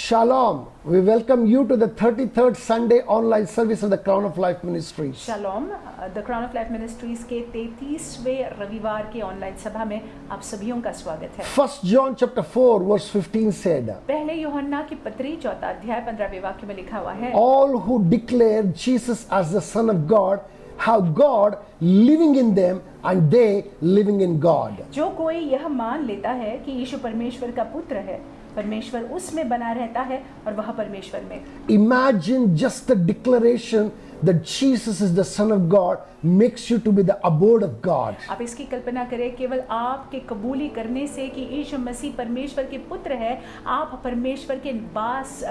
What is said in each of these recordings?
Shalom. We welcome you to the 33rd Sunday online service of the Crown of Life Ministries. Shalom, The Crown of Life Ministries के 33वें रविवार की online सभा में आप सभी का स्वागत है। 1 John chapter 4 verse 15 said, पहले यूहन्ना की पत्री 4 अध्याय 15वें वाक्य में लिखा हुआ है, all who declare Jesus as the Son of God have God living in them and they living in God. जो कोई यह मान लेता है कि यीशु परमेश्वर का पुत्र है, परमेश्वर उसमें बना रहता है और वह परमेश्वर में। Imagine just the declaration that Jesus is the Son of God makes you to be the abode of God. आप इसकी कल्पना करें, केवल आपके कबूली करने से कि यीशु मसीह परमेश्वर के पुत्र है, आप परमेश्वर के वास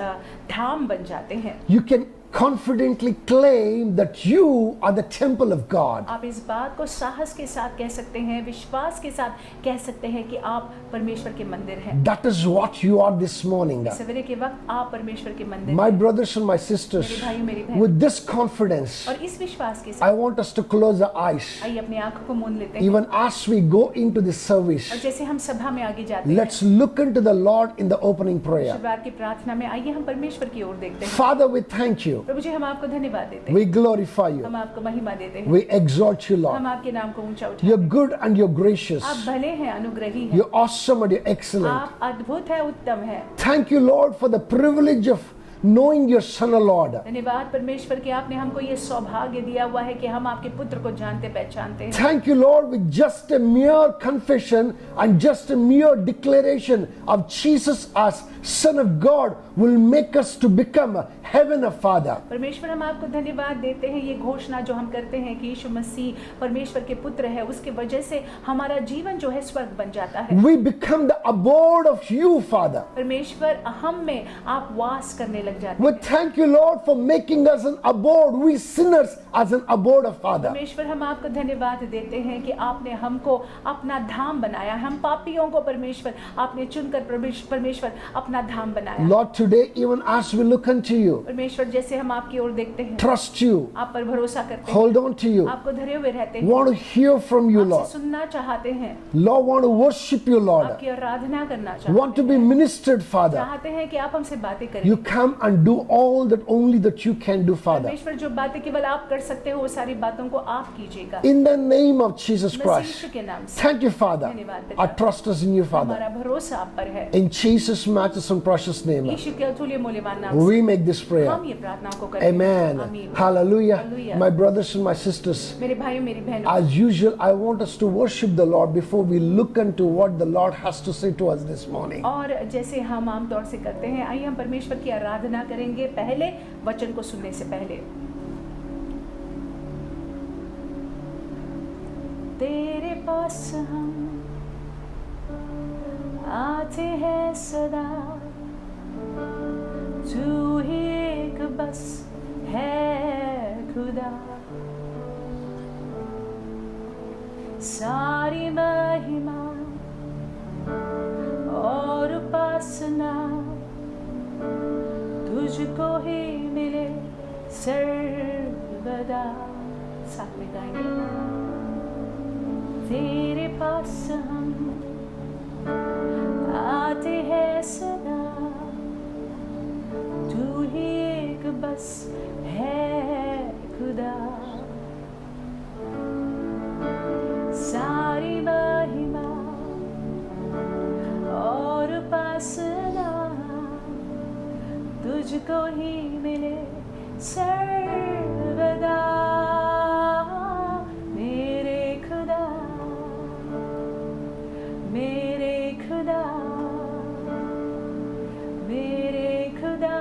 धाम बन जाते हैं। You can confidently claim that you are the temple of God. आप इस बात को साहस के साथ कह सकते हैं, विश्वास के साथ कह सकते हैं कि आप परमेश्वर के मंदिर हैं। That is what you are this morning. सवेरे के वक्त आप परमेश्वर के मंदिर My हैं। brothers and my sisters, मेरे भाइयों मेरी बहन, with this confidence, और इस विश्वास के I साथ want us to close the eyes. आइए अपनी आंखों को मूंद लेते हैं, Even as we go into this service, और जैसे हम सभा में आगे जाते हैं, let's look into the Lord in the opening prayer. शुरुआत की प्रार्थना में आइए हम परमेश्वर की ओर देखते हैं। Father, we thank you. प्रभु जी, हम आपको धन्यवाद देते हैं, We glorify you. हम आपको महिमा देते हैं, We exalt you, Lord. हम आपके नाम को ऊंचा उठाते You're हैं। good and you're gracious. आप भले हैं, अनुग्रही हैं, You're awesome and you're excellent. आप अद्भुत है, उत्तम है। Thank you, Lord, for the privilege of knowing your Son, O Lord. धन्यवाद परमेश्वर कि आपने हमको ये सौभाग्य दिया हुआ है कि हम आपके पुत्र को जानते पहचानते हैं। Thank you, Lord, with just a mere confession and just a mere declaration of Jesus as Son of God will make us to become heaven of Father. परमेश्वर, हम आपको धन्यवाद देते हैं, ये घोषणा जो हम करते हैं कि यीशु मसीह परमेश्वर के पुत्र है, उसके वजह से हमारा जीवन जो है स्वर्ग बन जाता है। We become the abode of you, Father. परमेश्वर, हम में आप वास करने लग जाते We हैं। thank you, Lord, for making us an abode, we sinners as an abode of Father. परमेश्वर, हम आपको धन्यवाद देते हैं कि आपने हमको अपना धाम बनाया, हम पापियों को परमेश्वर आपने चुनकर परमेश्वर अपना धाम बनाया। Lord, today, even as we look unto you, परमेश्वर, जैसे हम आपकी ओर देखते हैं, trust you, आप पर भरोसा करते हैं, hold on to you, आपको धरे हुए रहते हैं, want to hear from you, आपसे Lord. सुनना चाहते हैं, Lord, want to worship you, Lord. आपकी आराधना करना चाहते Want to be ministered, Father. चाहते हैं कि आप हमसे बातें करें। You come and do all that only that you can do, Father. परमेश्वर, जो बातें केवल आप कर सकते हो, वो सारी बातों को आप कीजिएगा। In the name of Jesus Masih Christ. यीशु के नाम से Thank you, Father. धन्यवाद पिता। Our trust is in you, Father. हमारा भरोसा आप पर है। In Jesus' matchless and precious name, यीशु के अतुल्य मूल्यवान नाम से we make this prayer. हम ये प्रार्थना को करते हैं। Amen. आमीन। Hallelujah. Hallelujah. My brothers and my sisters, मेरे भाइयों मेरी बहनों, as usual, I want us to worship the Lord before we look into what the Lord has to say to us this morning. और जैसे हम आमतौर से करते हैं, आइए हम परमेश्वर की आराधना करेंगे पहले वचन को सुनने से पहले। तेरे पास हम आते हैं सदा, तू ही एक बस है खुदा, सारी महिमा और उपासना तुझको ही मिले सर्वदा। साथ में गाएंगे। तेरे पास हम आते हैं सदा, तू ही एक बस है खुदा, सारी महिमा और उपासना तुझको ही मिले सर्वदा। मेरे खुदा, मेरे खुदा, मेरे खुदा,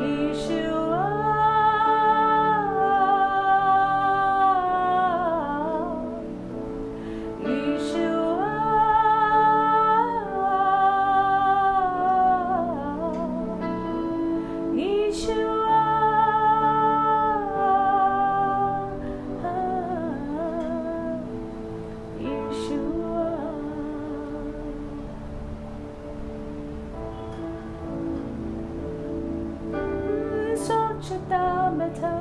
यीशुआ, यीशुआ, यीशुआ, सोचता मैं था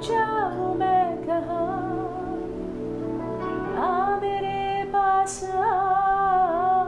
जाऊं मैं कहाँ, आ मेरे पास आ,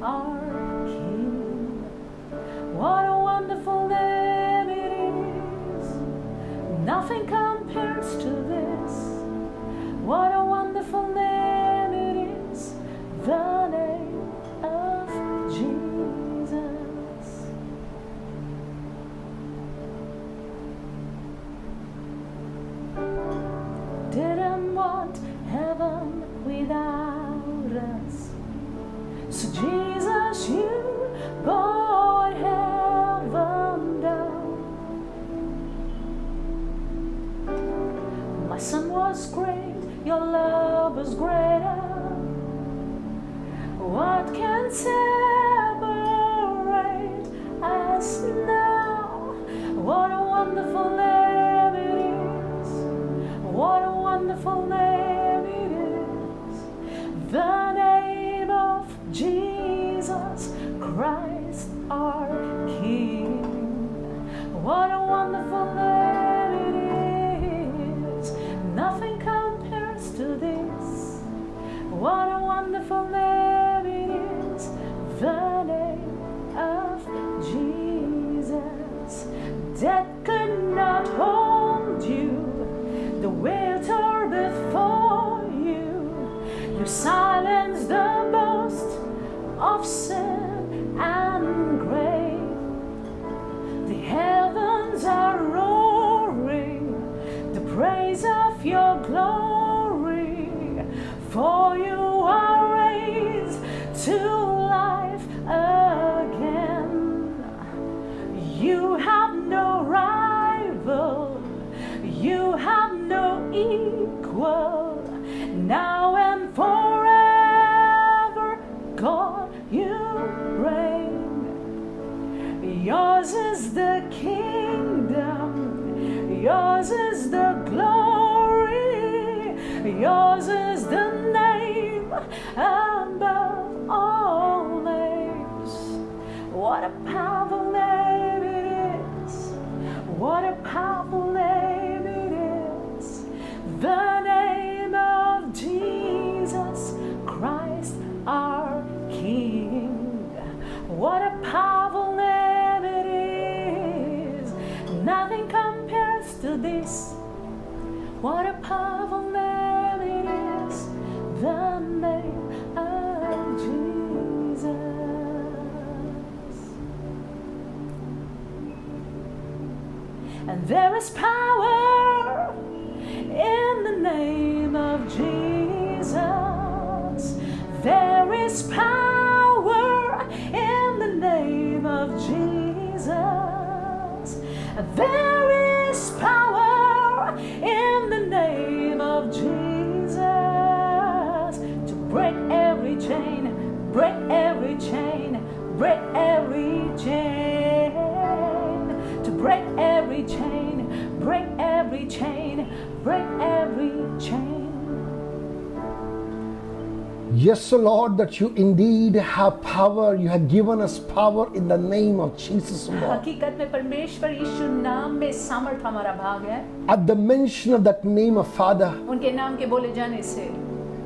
our King. What a wonderful name it is. Nothing compares to this. What a wonderful name it is. The name of Jesus. Didn't want heaven without us. So Jesus, you brought heaven down. My son was great, your love was greater. What can separate us now? What a wonderful name it is. What a wonderful name it is. The name of Jesus Christ our King. What a wonderful name it is. Nothing compares to this. What a wonderful name it is. The name of Jesus. Death could not hold you. The veil tore before you. You silenced the boast of sin and grave. The heavens are roaring the praise of your glory. For you are raised to life again. You have no rival. You have no equal. Now and forever, God, you reign. Yours is the kingdom. Yours is the glory. Yours is the name above all names. What a powerful name it is. What a powerful name it is. The name of Jesus Christ our King. What a powerful name it is. Nothing compares to this. What a powerful name it is. The name of Jesus. And there is power in the name of Jesus. There is power in the name of Jesus. There is power in the name of Jesus to break every chain, break every chain, break every chain, to break every chain, break every chain, break every chain. Yes, O Lord, that you indeed have power. You have given us power in the name of Jesus, O Lord. हकीकत में परमेश्वर यीशु नाम में सामर्थ हमारा भाग है. At the mention of that name of Father, उनके नाम के बोले जाने से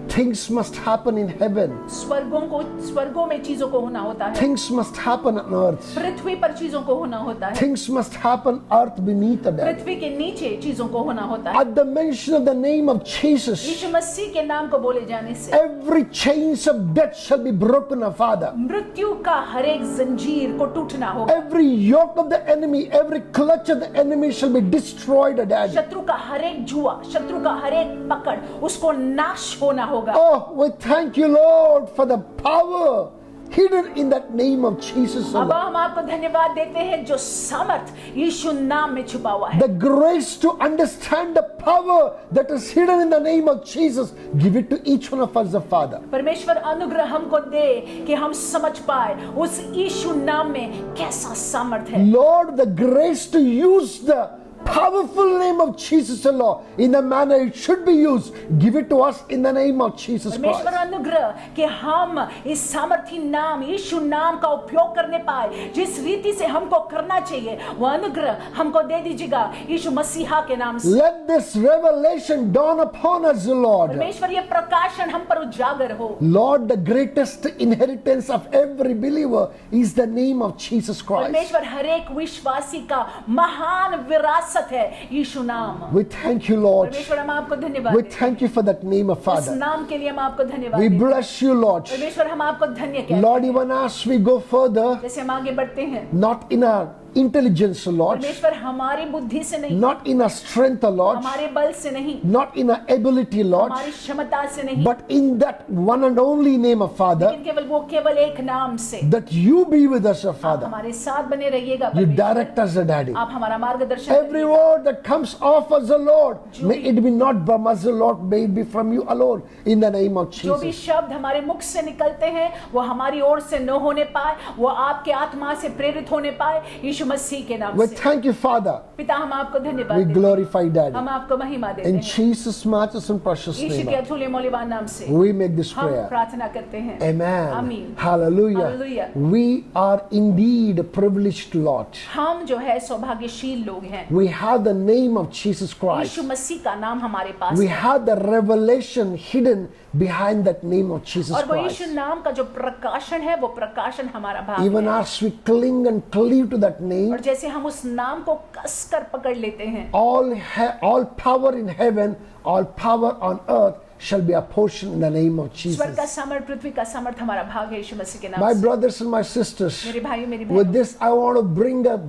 things must happen in heaven. स्वर्गों में चीजों को होना होता है. Things must happen on earth. पृथ्वी पर चीजों को होना होता है. Things must happen earth beneath the earth. पृथ्वी के नीचे चीजों को होना होता है. At the mention of the name of Jesus, यीशु मसीह के नाम को बोले जाने से every chains of death shall be broken, O Father. मृत्यु का हर एक जंजीर को टूटना होगा. Every yoke of the enemy, every clutch of the enemy shall be destroyed, O Daddy. शत्रु का हर एक जुआ, शत्रु का हर एक पकड़, उसको नाश होना होगा. Oh, we thank you, Lord, for the power hidden in that name of Jesus. O अब Lord. हम आपको धन्यवाद देते हैं जो सामर्थ यीशु नाम में छुपा हुआ है. The grace to understand the power that is hidden in the name of Jesus, give it to each one of us, the Father. परमेश्वर अनुग्रह हमको दे कि हम समझ पाए उस यीशु नाम में कैसा सामर्थ है. Lord, the grace to use the powerful name of Jesus, O Lord, in the manner it should be used. Give it to us in the name of Jesus परमेश्वर Christ. अनुग्रह कि हम इस सामर्थी नाम यीशु नाम का उपयोग करने पाए, जिस रीति से हमको करना चाहिए वह अनुग्रह हमको दे दीजिएगा यीशु मसीहा के नाम से। Let this revelation dawn upon us, O Lord. परमेश्वर ये प्रकाशन हम पर उजागर हो। Lord, the greatest inheritance of every believer is the name of Jesus Christ. परमेश्वर हर एक विश्वासी का महान विरासत है यीशु नाम। We thank you, Lord. परमेश्वर हम आपको धन्यवाद We देते हैं। thank you for that name of उस Father. नाम के लिए हम आपको धन्यवाद We देते हैं। bless you, Lord. परमेश्वर हम आपको धन्य कहते हैं। Lord, even as we go further, जैसे हम आगे बढ़ते हैं, not in our intelligence, Lord, परमेश्वर हमारी बुद्धि से नहीं, not in our strength, Lord, हमारे बल से नहीं, not in our ability, Lord, हमारी क्षमता से नहीं, but in that one and only name of Father, लेकिन केवल वो केवल एक नाम से that you be with us, O आप Father. हमारे साथ बने रहिएगा। You परमेश्वर, direct us, O Daddy. आप हमारा मार्गदर्शन Every करिए। word that comes off us, O Lord, may it be not from us, O Lord, may it be from you alone, in the name of जो भी Jesus. शब्द हमारे मुख से निकलते हैं वो हमारी ओर से न होने पाए, वो आपके आत्मा से प्रेरित होने पाए यीशु मसीह के नाम We से। thank you, Father. पिता हम आपको धन्यवाद We देते हैं, glorify Daddy. हम आपको महिमा देते In हैं Jesus' matchless and precious यीशु के name, अतुल्य मूल्यवान नाम से we make this हम prayer. प्रार्थना करते हैं। Amen. Amen. Hallelujah. Hallelujah. We are indeed privileged lot. हम जो है सौभाग्यशील लोग हैं। We have the name of Jesus Christ. यीशु मसीह का नाम हमारे पास We है have the revelation hidden behind that name of Jesus और वो Christ. यीशु नाम का जो प्रकाशन है वो प्रकाशन हमारा भाग Even है। as we cling and cleave to that name, और जैसे हम उस नाम को कसकर पकड़ लेते हैं, all power in heaven, all power on earth shall be a portion in the name of स्वर्ग का Jesus. सामर्थ पृथ्वी का सामर्थ हमारा भाग है यीशु मसीह के नाम My से। brothers and my sisters, मेरे भाइयों मेरी with बहनों, this I want to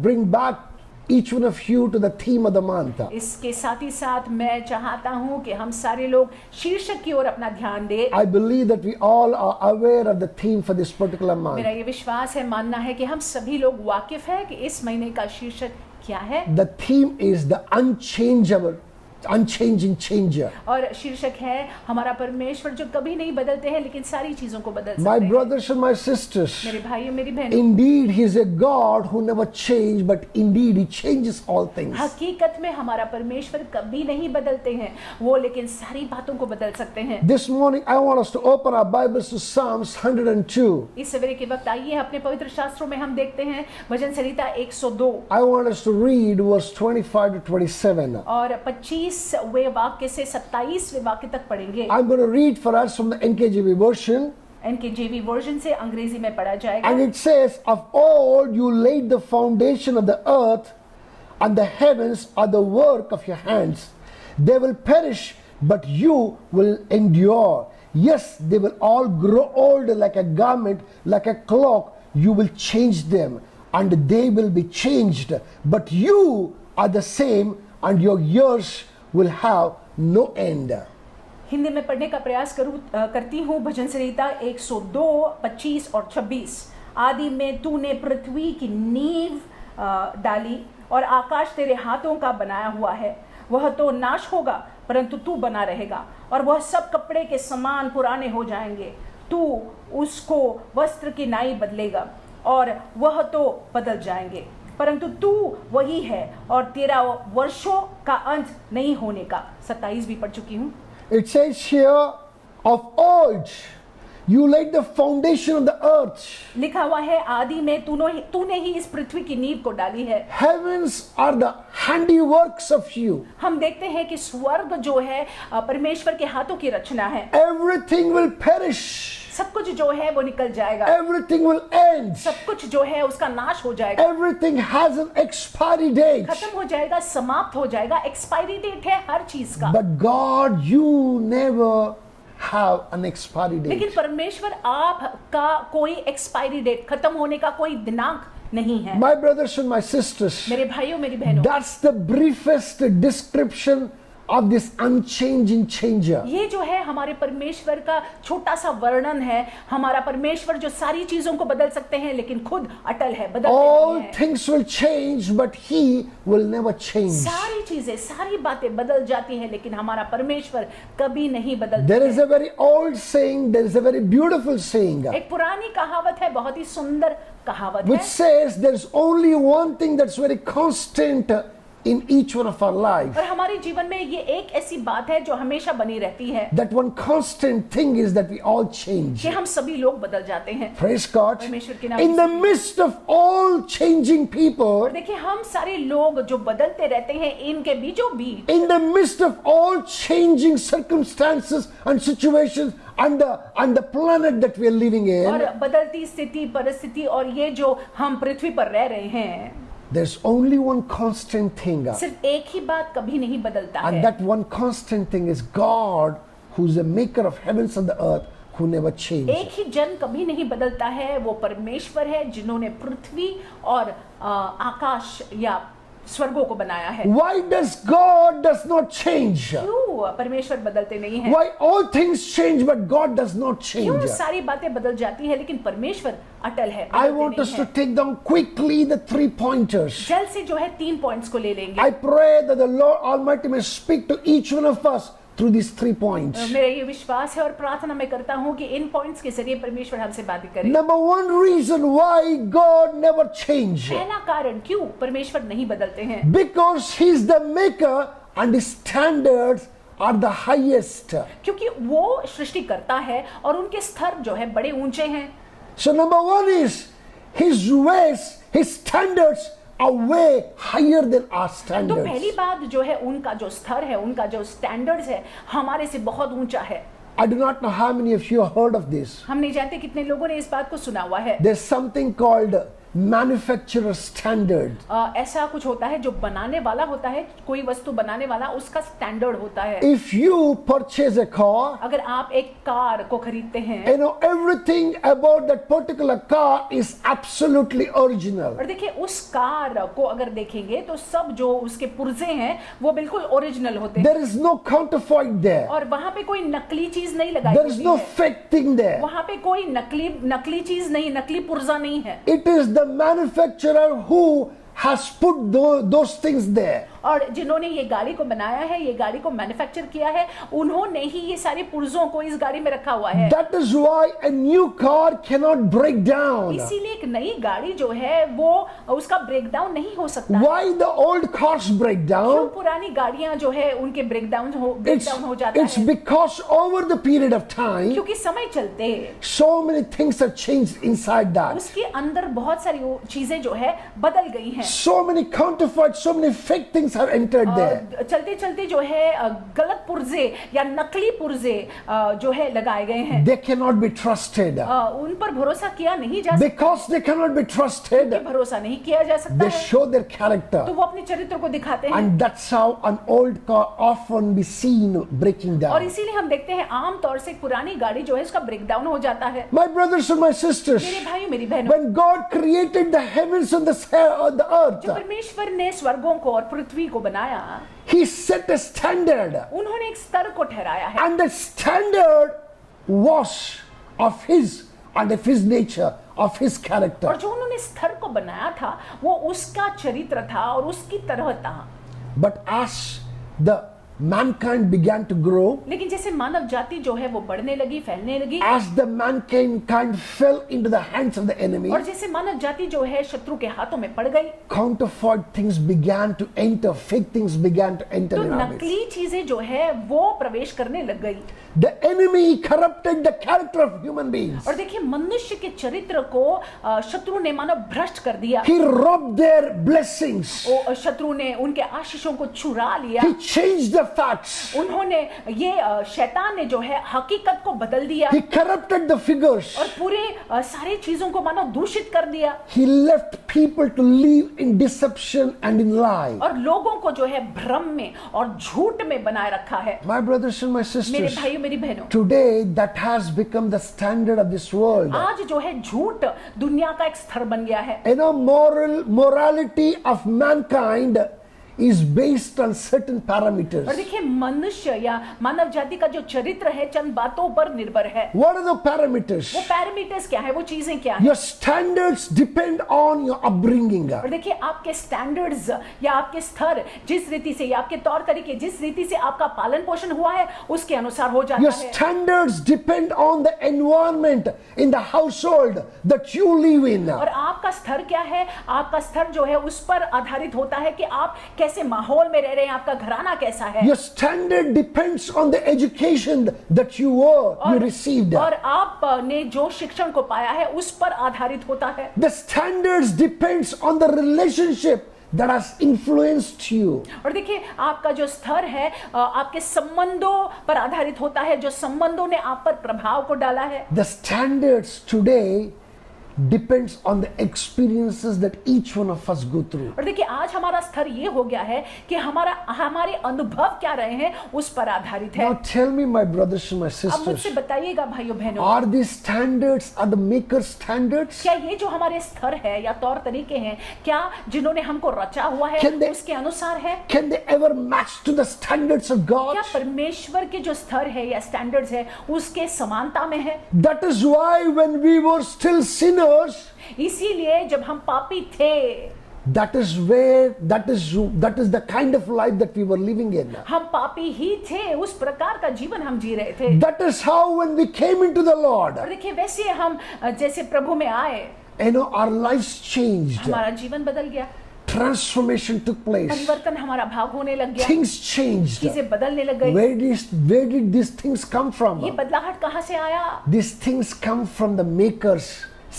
bring back each one of you to the theme of the month. इसके साथ ही साथ मैं चाहता हूं कि हम सारे लोग शीर्षक की ओर अपना ध्यान दें। I believe that we all are aware of the theme for this particular month. मेरा ये विश्वास है, मानना है कि हम सभी लोग वाकिफ हैं कि इस महीने का शीर्षक क्या है The theme is the unchanging changer. और शीर्षक है हमारा परमेश्वर जो कभी नहीं बदलते हैं लेकिन सारी चीजों को बदल My सकते हैं। brothers and my sisters, मेरे भाइयों मेरी बहनों, indeed He is a God who never changed, but indeed He changes all things. हकीकत में हमारा परमेश्वर कभी नहीं बदलते हैं वो, लेकिन सारी बातों को बदल सकते हैं। This morning I want us to open our Bibles to Psalms 102. इस सवेरे के वक्त आइए अपने पवित्र शास्त्रों में हम देखते हैं भजन संहिता 102 I want us to read verse 25 to 27. और 25वें वाक्य से 27वें वाक्य तक पढ़ेंगे। I'm going to read for us from the NKJV version. NKJV version से अंग्रेजी में पढ़ा जाएगा। And it says, Of old you laid the foundation of the earth, and the heavens are the work of your hands. They will perish, but you will endure. Yes, they will all grow old like a garment, like a cloak. You will change them, and they will be changed. But you are the same, and your years will have no end. Hindi में पढ़ने का प्रयास करती हूँ। भजन संहिता 102, 25 और 26। आदि में तूने पृथ्वी की नींव डाली और आकाश तेरे हाथों का बनाया हुआ है। वह तो नाश होगा परंतु तू बना रहेगा, और वह सब कपड़े के समान पुराने हो जाएंगे। तू उसको वस्त्र की नाई बदलेगा और वह तो बदल जाएंगे, परंतु तू वही है और तेरा वर्षों का अंत नहीं होने का। 27 भी पढ़ चुकी हूँ। It says here, of old you laid the foundation of the earth. लिखा हुआ है आदि में तूने ही इस पृथ्वी की नींव को डाली है। Heavens are the handiworks of you. हम देखते हैं कि स्वर्ग जो है परमेश्वर के हाथों की रचना है। Everything will perish. सब कुछ जो है वो निकल जाएगा, Everything will end. सब कुछ जो है उसका नाश हो जाएगा, Everything has an expiry date. खत्म हो जाएगा, समाप्त हो जाएगा। एक्सपायरी डेट है हर चीज का। But God, you never have an expiry लेकिन date. परमेश्वर आपका कोई एक्सपायरी डेट, खत्म होने का कोई दिनांक नहीं है। My brothers and my sisters, मेरे भाइयों मेरी बहनों, that's the briefest description of this unchanging changer. ये जो है हमारे परमेश्वर का छोटा सा वर्णन है। हमारा परमेश्वर जो सारी चीजों को बदल सकते हैं लेकिन खुद अटल है, बदलते All नहीं है। things will change, but He will never change. सारी चीजें, सारी बातें बदल जाती हैं लेकिन हमारा परमेश्वर कभी नहीं बदलता। There is a very old saying, there is a very beautiful saying, एक पुरानी कहावत है, बहुत ही सुंदर कहावत which है, says there is only one thing that's very constant in each one of our lives. और हमारे जीवन में ये एक ऐसी बात है जो हमेशा बनी रहती है That one constant thing is that we all change. कि हम सभी लोग बदल जाते हैं। Praise God. परमेश्वर के नाम In the midst of all changing people, और देखिए हम सारे लोग जो बदलते रहते हैं इनके बीचों बीच, in the midst of all changing circumstances and situations and the planet that we are living और in, बदलती स्थिति परिस्थिति और ये जो हम पृथ्वी पर रह रहे हैं, there's only one constant thing. सिर्फ एक ही बात कभी नहीं बदलता And है that one constant thing is God, who's the maker of heavens and the earth, who never changes. एक ही जन कभी नहीं बदलता है, वो परमेश्वर है जिन्होंने पृथ्वी और आकाश या स्वर्गों को बनाया है। Why does God does not change? क्यों परमेश्वर बदलते नहीं है? Why all things change but God does not क्यों change? सारी बातें बदल जाती है लेकिन परमेश्वर अटल है, I बदलते want नहीं us to है। take down quickly the 3 pointers. जल्द से जो है 3 पॉइंट्स को ले लेंगे। I pray that the Lord Almighty may speak to each one of us through these 3 points. मेरा ये विश्वास है और प्रार्थना मैं करता हूँ कि इन पॉइंट्स के जरिए परमेश्वर हमसे बातें करे। Number one reason why God never changes. पहला कारण क्यों परमेश्वर नहीं बदलते हैं? Because He's the maker and His standards are the highest. क्योंकि वो सृष्टि करता है और उनके स्तर जो है बड़े ऊंचे हैं। So number one is His ways, His standards are way higher than our तो standards. पहली बात जो है उनका जो स्तर है, उनका जो स्टैंडर्ड्स है हमारे से बहुत ऊंचा है। I do not know how many of you have heard of this. हम नहीं जानते कितने लोगों ने इस बात को सुना हुआ है। There's something called manufacturer standard. ऐसा कुछ होता है जो बनाने वाला होता है, कोई वस्तु बनाने वाला उसका स्टैंडर्ड होता है। If you purchase a car, अगर आप एक कार को खरीदते हैं you know everything about that particular car is absolutely original. और देखिए उस कार को अगर देखेंगे तो सब जो उसके पुर्जे हैं वो बिल्कुल ओरिजिनल होते हैं There is no counterfeit there. और वहां पे कोई नकली चीज नहीं लगाई There is होती no है। fake thing there. वहां पे कोई नकली चीज नहीं, नकली पुर्जा नहीं है। It is the manufacturer who has put those things there. और जिन्होंने ये गाड़ी को बनाया है, ये गाड़ी को मैन्युफैक्चर किया है, उन्होंने ही ये सारे पुर्जों को इस गाड़ी में रखा हुआ है। That is why a new car cannot break down. इसीलिए एक नई गाड़ी जो है वो उसका ब्रेकडाउन नहीं हो सकता। Why the old cars break क्यों down? पुरानी गाड़ियां जो है उनके ब्रेकडाउन हो जाता It's है? because over the period of time, क्योंकि समय चलते so many things have changed inside that. उसके अंदर बहुत सारी वो चीजें जो है बदल गई हैं। So many counterfeits, so many fake things have entered there. चलते चलते जो है गलत पुर्जे या नकली पुर्जे जो है लगाए गए हैं। They cannot be trusted. उन पर भरोसा किया नहीं जा सकता। Because they cannot be trusted, भरोसा नहीं किया जा सकता they है show their तो character. वो अपने चरित्र को दिखाते हैं। And that's how an old car often be seen breaking और down. इसीलिए हम देखते हैं आम तौर से एक पुरानी गाड़ी जो है उसका ब्रेकडाउन हो जाता है। My brothers and my sisters, मेरे भाइयों मेरी बहनों, when God created the heavens and the जब earth, परमेश्वर ने स्वर्गों को और पृथ्वी को बनाया, He set a standard. उन्होंने एक स्तर को ठहराया है And the standard was of His and of His nature, of His और character. जो उन्होंने स्तर को बनाया था वो उसका चरित्र था और उसकी तरह था। But as the mankind began to grow, लेकिन जैसे मानव जाति जो है वो बढ़ने लगी, फैलने लगी, as the mankind fell into the hands of the enemy, और जैसे मानव जाति जो है शत्रु के हाथों में पड़ गई, counterfeit things began to enter, fake things began to enter तो in our midst. नकली चीजें जो है वो प्रवेश करने लग गई। The enemy corrupted the character of human beings. और देखिए मनुष्य के चरित्र को शत्रु ने मानो भ्रष्ट कर दिया। He robbed their blessings. शत्रु ने उनके आशीषों को चुरा लिया। He changed the facts. उन्होंने ये शैतान ने जो है हकीकत को बदल दिया He corrupted the figures. और पूरे सारी चीजों को मानो दूषित कर दिया He left people to live in deception and in lie. और लोगों को जो है भ्रम में और झूठ में बनाए रखा है। My brothers and my मेरे sisters, भाइयों मेरी बहनों, today that has become the standard of this world. आज जो है झूठ दुनिया का एक स्तर बन गया है। You know, morality of mankind is based on certain parameters. और देखिए मनुष्य या मानव जाति का जो चरित्र है चंद बातों पर निर्भर है। What are the parameters? वो पैरामीटर्स क्या है, वो चीजें क्या है? Your standards depend on your upbringing. और देखिए आपके स्टैंडर्ड्स या आपके स्तर जिस रीति से या आपके तौर तरीके जिस रीति से आपका पालन पोषण हुआ है उसके अनुसार हो जाता Your है। standards depend on the environment in the household that you live in. और आपका स्तर क्या है? आपका स्तर जो है उस पर आधारित होता है कि आप कैसे कैसे माहौल में रह रहे हैं, आपका घराना कैसा है। Your standard depends on the education that you received. और आपने जो शिक्षण को पाया है उस पर आधारित होता है। The standards depends on the relationship that has influenced you. और देखिए आपका जो स्तर है आपके संबंधों पर आधारित होता है, जो संबंधों ने आप पर प्रभाव को डाला है। The standards today depends on the experiences that each one of us go through. और देखिए आज हमारा स्तर ये हो गया है कि हमारे अनुभव क्या रहे हैं उस पर आधारित है। Now tell me, my brothers and my अब sisters, मुझसे बताइएगा भाइयों बहनों, are these standards are the maker's standards? क्या ये जो हमारे स्तर है या तौर तरीके हैं, क्या जिन्होंने हमको रचा हुआ है Can they- उसके अनुसार है? Can they ever match to the standards of God? क्या परमेश्वर के जो स्तर है या स्टैंडर्ड्स है उसके समानता में है? That is why when we were still sinners, इसीलिए जब हम पापी थे, that is the kind of life that we were living in. हम पापी ही थे, उस प्रकार का जीवन हम जी रहे थे। That is how when we came into the Lord, और देखिए वैसे हम जैसे प्रभु में आए, our lives changed. हमारा जीवन बदल गया, Transformation took place. परिवर्तन हमारा भाग होने लग गया, Things changed. चीजें बदलने लग गई। Where did these things come from? ये बदलाहट कहाँ से आया? These things come from the maker's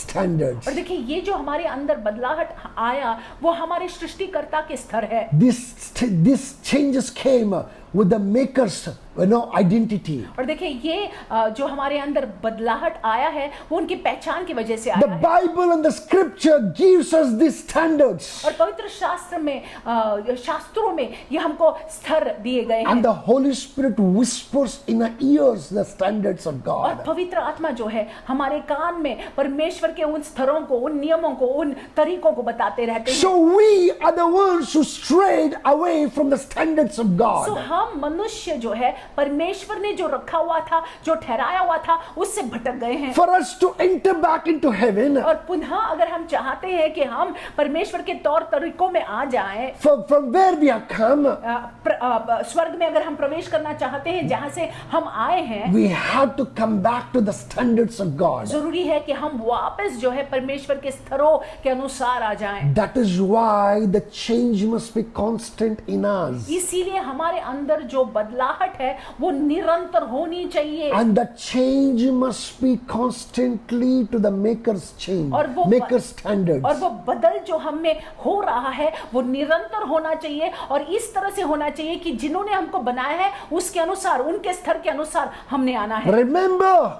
standards. और देखिए ये जो हमारे अंदर बदलाहट आया वो हमारे सृष्टिकर्ता के स्तर है। This changes came with the maker's identity. और देखिए ये जो हमारे अंदर बदलाहट आया है वो उनकी पहचान की वजह से The आया है। Bible and the scripture gives us these standards. और पवित्र शास्त्र में शास्त्रों में ये हमको स्तर दिए गए And हैं। the Holy Spirit whispers in our ears the standards of और God. पवित्र आत्मा जो है हमारे कान में परमेश्वर के उन स्तरों को, उन नियमों को, उन तरीकों को बताते रहते हैं। So we are the ones who strayed away from the standards of so God. हम मनुष्य जो है परमेश्वर ने जो रखा हुआ था, जो ठहराया हुआ था, उससे भटक गए हैं। For us to enter back into heaven, और पुनः अगर हम चाहते हैं कि हम परमेश्वर के तौर तरीकों में आ जाएं, from where we have come, स्वर्ग में अगर हम प्रवेश करना चाहते हैं जहां से हम आए हैं, we have to come back to the standards of God. जरूरी है कि हम वापस जो है परमेश्वर के स्तरों के अनुसार आ जाएं। That is why the change must be constant in us. इसीलिए हमारे अंदर जो बदलाहट है वो निरंतर होनी चाहिए। And the change must be constantly to the maker's change, और वो maker's standards. और वो बदल जो हम में हो रहा है वो निरंतर होना चाहिए और इस तरह से होना चाहिए कि जिन्होंने हमको बनाया है उसके अनुसार, उनके स्तर के अनुसार हमने आना है। Remember,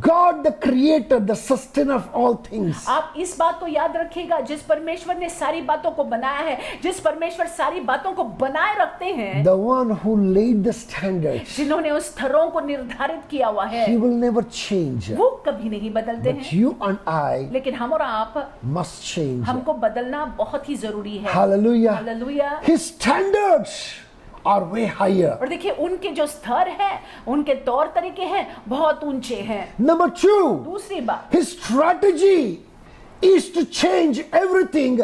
God the creator, the sustainer of all things. आप इस बात को याद रखिएगा, जिस परमेश्वर ने सारी बातों को बनाया है, जिस परमेश्वर सारी बातों को बनाए रखते हैं, The one who laid the standards, जिन्होंने उस स्तरों को निर्धारित किया हुआ है, he will never change. वो कभी नहीं बदलते But हैं। you and I लेकिन हम और आप, must change. हमको बदलना बहुत ही जरूरी है। Hallelujah. Hallelujah. His standards are way higher. और देखिए उनके जो स्तर है, उनके तौर तरीके हैं, बहुत ऊंचे हैं। Number 2, दूसरी बात, his strategy is to change everything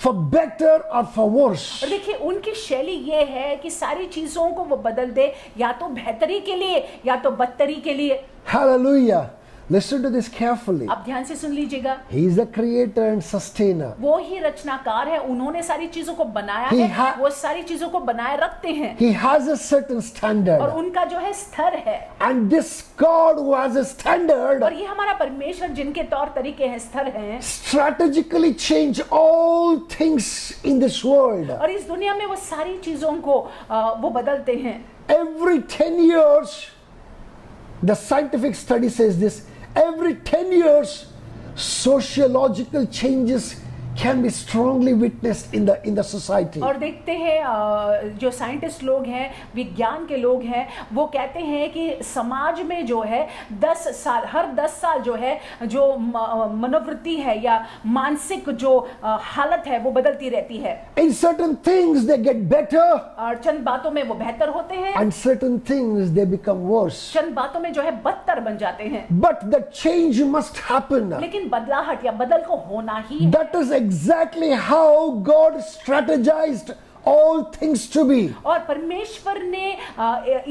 for better or for worse. और देखिए उनकी शैली ये है कि सारी चीजों को वो बदल दे, या तो बेहतरी के लिए या तो बदतरी के लिए। Hallelujah. Listen to this carefully. आप ध्यान से सुन लीजिएगा, He is the creator and sustainer. वो ही रचनाकार है, उन्होंने सारी चीजों को बनाया He है, वो सारी चीजों को बनाए रखते हैं He has a certain और standard. उनका जो है स्तर है। And this God who has a standard और ये हमारा परमेश्वर जिनके तौर तरीके हैं, स्तर हैं, strategically change all things in this world. और इस दुनिया में वो सारी चीजों को वो बदलते हैं। Every 10 years, the scientific study says this, every 10 years, sociological changes can be strongly witnessed in the society. और देखते हैं जो साइंटिस्ट लोग हैं, विज्ञान के लोग हैं, वो कहते हैं कि समाज में जो है 10 साल, हर 10 साल जो है जो मनोवृत्ति है या मानसिक जो हालत है वो बदलती रहती है। In certain things they get better, और चंद बातों में वो बेहतर होते हैं, and certain things they become worse. चंद बातों में जो है बदतर बन जाते हैं। But the change must happen. लेकिन बदलाहट या बदल को होना ही है। That is exactly how God strategized all things to be. और परमेश्वर ने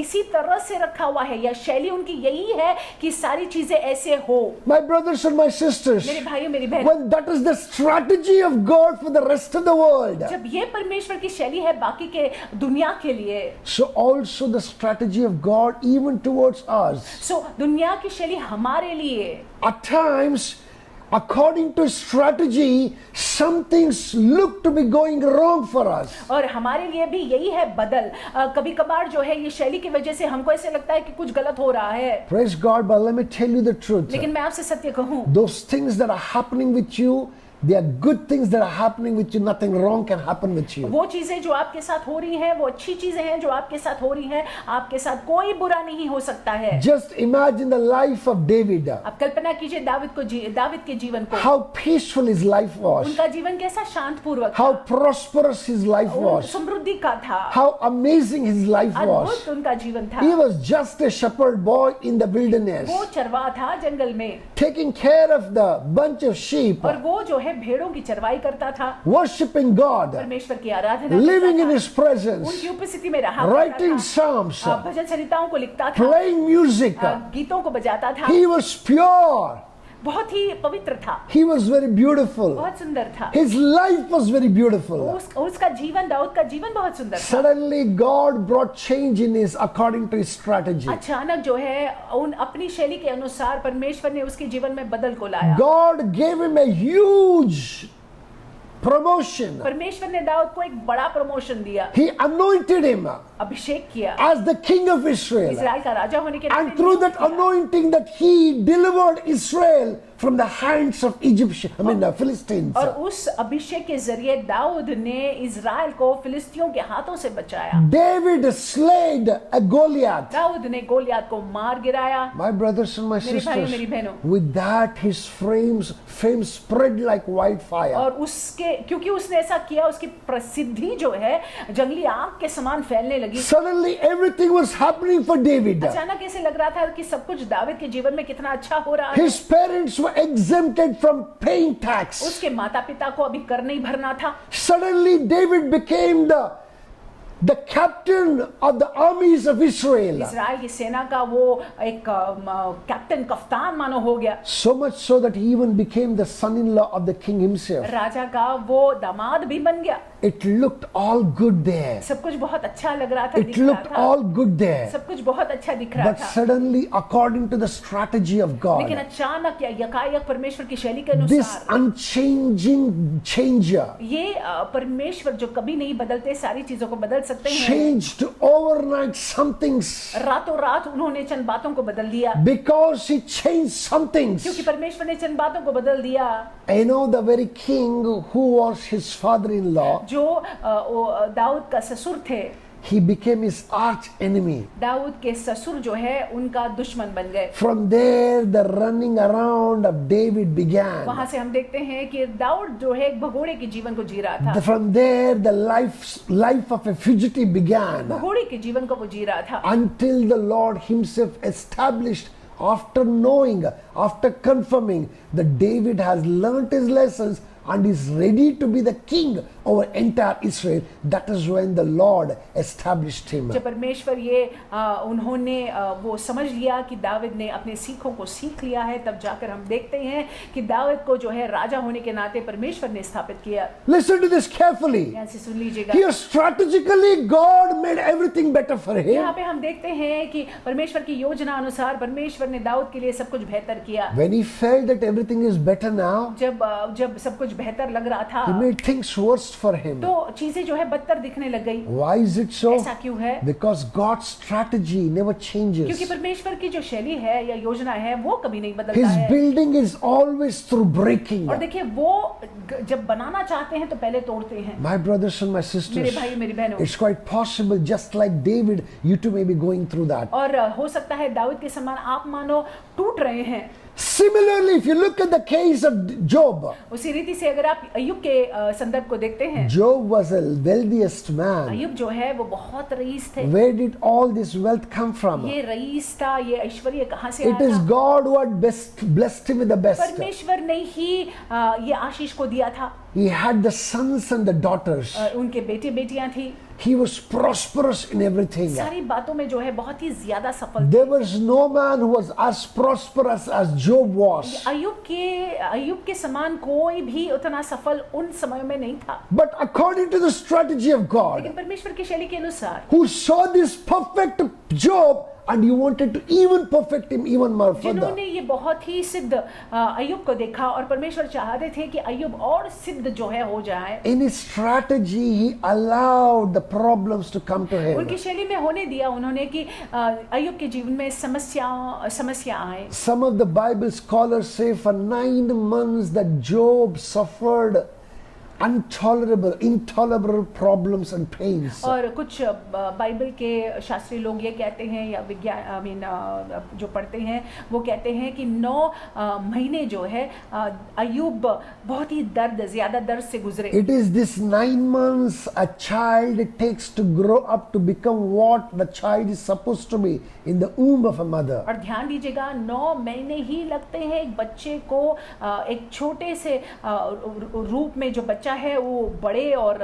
इसी तरह से रखा हुआ है, या शैली उनकी यही है कि सारी चीजें ऐसे हो। My brothers and my sisters, मेरे भाइयों मेरी बहन, when that is the strategy of God for the rest of the world, जब ये परमेश्वर की शैली है बाकी के दुनिया के लिए, so also the strategy of God even towards us. सो दुनिया की शैली हमारे लिए At times, according to strategy, some things look to be going wrong for us. और हमारे लिए भी यही है बदल। कभी कभार जो है ये शैली की वजह से हमको ऐसे लगता है कि कुछ गलत हो रहा है, Praise God, but let me tell you the truth. लेकिन मैं आपसे सत्य कहूं, Those things that are happening with you, they are good things that are happening with you. Nothing wrong can happen with you. वो चीजें जो आपके साथ हो रही हैं वो अच्छी चीजें हैं जो आपके साथ हो रही हैं, आपके साथ कोई बुरा नहीं हो सकता है। Just imagine the life of David. अब कल्पना कीजिए दाविद के जीवन को, How peaceful his life was. उनका जीवन कैसा शांतपूर्वक How prosperous his life था, was. समृद्धि का था, How amazing his life was. अद्भुत उनका जीवन था। He was just a shepherd boy in the wilderness, वो चरवाहा था जंगल में, taking care of the bunch of sheep, और वो जो है भेड़ों की चरवाई करता था, worshiping God, परमेश्वर की आराधना living करता in था, his presence, उनकी उपस्थिति में रहा writing करता psalms, था, भजन संहिताओं को लिखता था, playing music. गीतों को बजाता था, He was pure. बहुत ही पवित्र था, He was very beautiful. बहुत सुंदर था। His life was very beautiful. उसका जीवन, दाऊद का जीवन बहुत सुंदर था। Suddenly God brought change in his according to his strategy. अचानक जो है उन अपनी शैली के अनुसार परमेश्वर ने उसके जीवन में बदल को लाया। God gave him a huge promotion. परमेश्वर ने दाऊद को एक बड़ा प्रमोशन दिया, He anointed him अभिषेक किया, as the king of Israel. Israel का राजा होने के And नाते through नियुक्त that किया। anointing that he delivered Israel from the hands of the Philistines. और उस अभिषेक के जरिए दाऊद ने इजराइल को फिलिस्तियों के हाथों से बचाया। David slayed a Goliath. Dawood ने गोलियत को मार गिराया। My brothers and my मेरे भाइयों, sisters, मेरी बहनों, with that his fame spread like wildfire. और उसके क्योंकि उसने ऐसा किया, उसकी प्रसिद्धि जो है जंगली आग के समान फैलने लगी। Suddenly everything was happening for David. अचानक ऐसे लग रहा था कि सब कुछ दाऊद के जीवन में कितना अच्छा हो रहा है। His parents were exempted from paying tax. उसके माता पिता को अभी कर नहीं भरना था। Suddenly David became the captain of the armies of Israel. Israel की सेना का वो एक कैप्टन, कप्तान मानो हो गया। So much so that he even became the son-in-law of the king himself. राजा का वो दामाद भी बन गया। It looked all good there. सब कुछ बहुत अच्छा लग रहा था, It दिख रहा looked था, all good there. सब कुछ बहुत अच्छा दिख रहा But था। suddenly, according to the strategy of लेकिन God, अचानक या यकायक परमेश्वर की शैली के this अनुसार unchanging changer ये परमेश्वर जो कभी नहीं बदलते, सारी चीजों को बदल सकते हैं, changed overnight some things. रातों रात उन्होंने चंद बातों को बदल दिया। Because he changed some things. क्योंकि परमेश्वर ने चंद बातों को बदल दिया। I know the very king who was his father-in-law, जो दाऊद का ससुर थे, he became his arch enemy. Dawood के ससुर जो है उनका दुश्मन बन गए। From there, the running around of David began. वहां से हम देखते हैं कि दाऊद जो है एक भगोड़े के जीवन को जी रहा था। From there, the life of a fugitive began. भगोड़े के जीवन को वो जी रहा था, Until the Lord himself established, after knowing, after confirming that David has learnt his lessons and is ready to be the king over entire Israel, that is when the Lord established him. जब परमेश्वर ये उन्होंने वो समझ लिया कि दाऊद ने अपने सीखों को सीख लिया है, तब जाकर हम देखते हैं कि दाऊद को जो है राजा होने के नाते परमेश्वर ने स्थापित किया। Listen to this carefully. ध्यान से सुन लीजिएगा। Here strategically God made everything better for him. यहाँ पे हम देखते हैं कि परमेश्वर की योजना अनुसार परमेश्वर ने दाऊद के लिए सब कुछ बेहतर किया। When he felt that everything is better now, जब सब कुछ बेहतर लग रहा था, he made things worse for him. तो चीजें जो है बदतर दिखने लग गई। Why is it so? ऐसा क्यों है? Because God's strategy never changes. क्योंकि परमेश्वर की जो शैली है या योजना है वो कभी नहीं बदलता His है। building is always through breaking. और देखिए वो जब बनाना चाहते हैं तो पहले तोड़ते हैं। My brothers and my मेरे sisters, भाई मेरी बहनों, it's quite possible, just like David, you too may be going through that. और हो सकता है दाऊद के समान आप मानो टूट रहे हैं। Similarly, if you look at the case of Job, उसी रीति से अगर आप अय्यूब के संदर्भ को देखते हैं, Job was the wealthiest man. अय्यूब जो है वो बहुत रईस थे। Where did all this wealth come from? ये रईस था, ये ऐश्वर्य कहाँ से It आया is था? God who had blessed him with the best. परमेश्वर ने ही ये आशीष को दिया था। He had the sons and the daughters. उनके बेटे बेटियां थी, He was prosperous in everything. सारी बातों में जो है बहुत ही ज्यादा सफल थे। There was no man who was as prosperous as Job was. अय्यूब के समान कोई भी उतना सफल उन समयों में नहीं था। But according to the strategy of God, लेकिन परमेश्वर की शैली के अनुसार who saw this perfect Job and he wanted to even perfect him even more further. जिन्होंने ये बहुत ही सिद्ध अय्यूब को देखा और परमेश्वर चाहते थे कि अय्यूब और सिद्ध जो है हो जाए। In his strategy, he allowed the problems to come to him. उनकी शैली में होने दिया उन्होंने कि अय्यूब के जीवन में समस्या आए। Some of the Bible scholars say for 9 months that Job suffered intolerable problems and pains. और कुछ बाइबल के शास्त्री लोग ये कहते हैं या विज्ञान जो पढ़ते हैं वो कहते हैं कि 9 महीने जो है अय्यूब बहुत ही ज्यादा दर्द से गुजरे। It is this 9 months a child takes to grow up to become what the child is supposed to be in the womb of a mother. और ध्यान दीजिएगा 9 महीने ही लगते हैं एक बच्चे को एक छोटे से रूप में जो बच्चा है वो बड़े और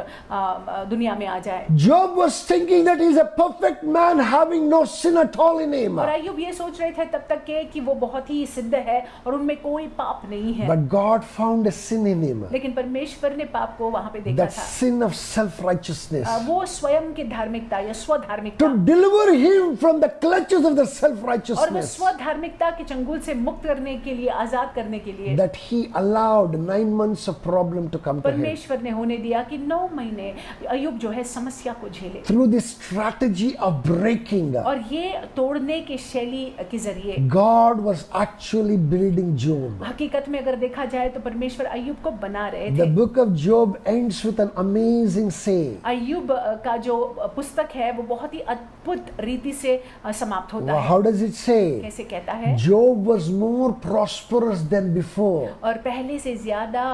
दुनिया में आ जाए। Job was thinking that he is a perfect man having no sin at all in him. और अय्यूब ये सोच रहे थे तब तक कि वो बहुत ही सिद्ध है और उनमें कोई पाप नहीं है। But God found a sin in him. लेकिन परमेश्वर ने पाप को वहां पे देखा That था। sin of self-righteousness. वो स्वयं की धार्मिकता या स्वधार्मिकता। To deliver him from the clutches of the और वो self-righteousness. स्वधार्मिकता के चंगुल से मुक्त करने के लिए आजाद करने के लिए That he allowed 9 months of problem to come to him. परमेश्वर ने होने दिया कि 9 महीने अय्यूब जो है समस्या को झेले। Through this strategy of breaking, और ये तोड़ने की शैली के जरिए God was actually building Job. हकीकत में अगर देखा जाए तो परमेश्वर अय्यूब को बना रहे The थे। book of Job ends with an amazing saying. अय्यूब का जो पुस्तक है वो बहुत ही अद्भुत रीति से समाप्त होता है। How does it say? कैसे कहता है? Job was more prosperous than before. और पहले से ज्यादा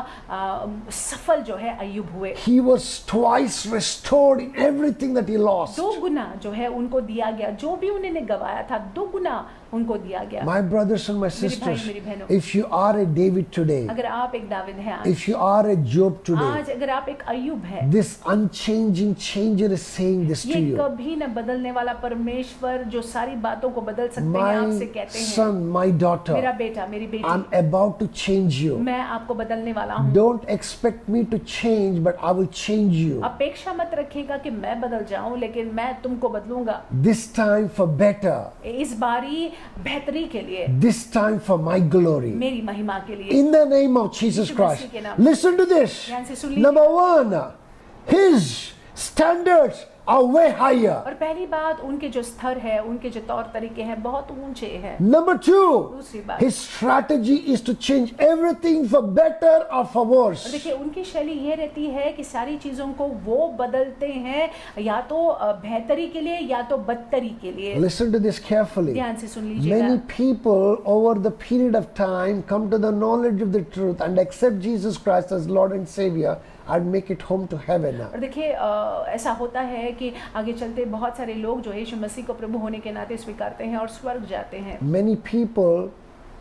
सफल जो है अय्यूब हुए। He was twice restored in everything that he lost. 2 गुना जो है उनको दिया गया, जो भी उन्होंने गवाया था 2 गुना उनको दिया गया। My brothers and my मेरे भाई, sisters, मेरी बहनों, if you are a David today, अगर आप एक दाविद हैं आज, if you are a Job today, आज अगर आप एक अय्यूब हैं, this unchanging changer is saying this to ये you. कभी न बदलने वाला परमेश्वर जो सारी बातों को बदल सकते हैं आपसे My कहते हैं, son, my मेरा daughter, बेटा, मेरी बेटी, I'm about to change you. मैं आपको बदलने वाला हूँ। Don't expect me to change, but I will change you. अपेक्षा मत रखिएगा कि मैं बदल जाऊं, लेकिन मैं तुमको बदलूंगा। This time for better. इस बारी बेहतरी के लिए, This time for my glory. मेरी महिमा के लिए। In the name of Jesus Yeshu Christ. मसीह के नाम। Listen to this. ध्यान से सुन लीजिए। Number 1, his standards are way higher. और पहली बात, उनके जो स्तर है, उनके जो तौर तरीके हैं बहुत ऊंचे हैं। Number 2, दूसरी बात, his strategy is to change everything for better or for worse. और देखिए उनकी शैली ये रहती है कि सारी चीजों को वो बदलते हैं या तो बेहतरी के लिए या तो बदतरी के लिए। Listen to this carefully. ध्यान से सुन लीजिएगा। Many people over the period of time come to the knowledge of the truth and accept Jesus Christ as Lord and Savior and make it home to heaven. और देखिए ऐसा होता है कि आगे चलते बहुत सारे लोग जो यीशु मसीह को प्रभु होने के नाते स्वीकारते हैं और स्वर्ग जाते हैं। Many people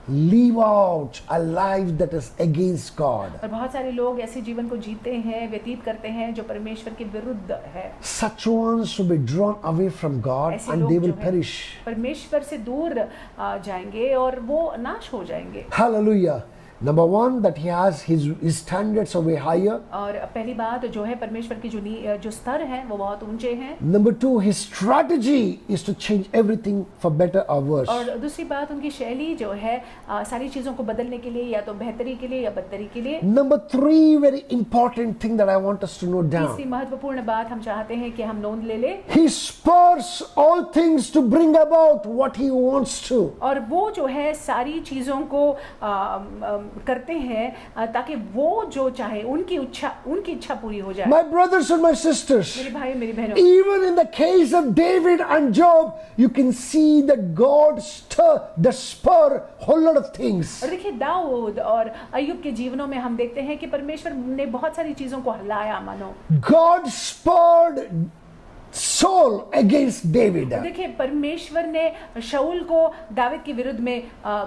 live out a life that is against God. और बहुत सारे लोग ऐसे जीवन को जीते हैं, व्यतीत करते हैं जो परमेश्वर के विरुद्ध है। Such ones will be drawn away from God ऐसे and लोग they जो will हैं, perish. परमेश्वर से दूर जाएंगे और वो नाश हो जाएंगे। Hallelujah. Number 1, that he has his standards are way higher. और पहली बात जो है परमेश्वर की जो स्तर है वो बहुत ऊंचे हैं। Number 2, his strategy is to change everything for better or worse. और दूसरी बात, उनकी शैली जो है सारी चीजों को बदलने के लिए या तो बेहतरी के लिए या बदतरी के लिए। Number 3, very important thing that I want us to note down. तीसरी महत्वपूर्ण बात हम चाहते हैं कि हम नोंद ले ले। He spurs all things to bring about what he wants to. और वो जो है सारी चीजों को करते हैं ताकि वो जो चाहे उनकी इच्छा पूरी हो जाए। My brothers and my sisters, मेरे भाई मेरी बहनों, even in the case of David and Job, you can see that God spur whole lot of things. और देखिए दाऊद और अय्यूब के जीवनों में हम देखते हैं कि परमेश्वर ने बहुत सारी चीजों को हिलाया मानो। God spurred Saul against David. देखिए परमेश्वर ने शाऊल को दाऊद के विरुद्ध में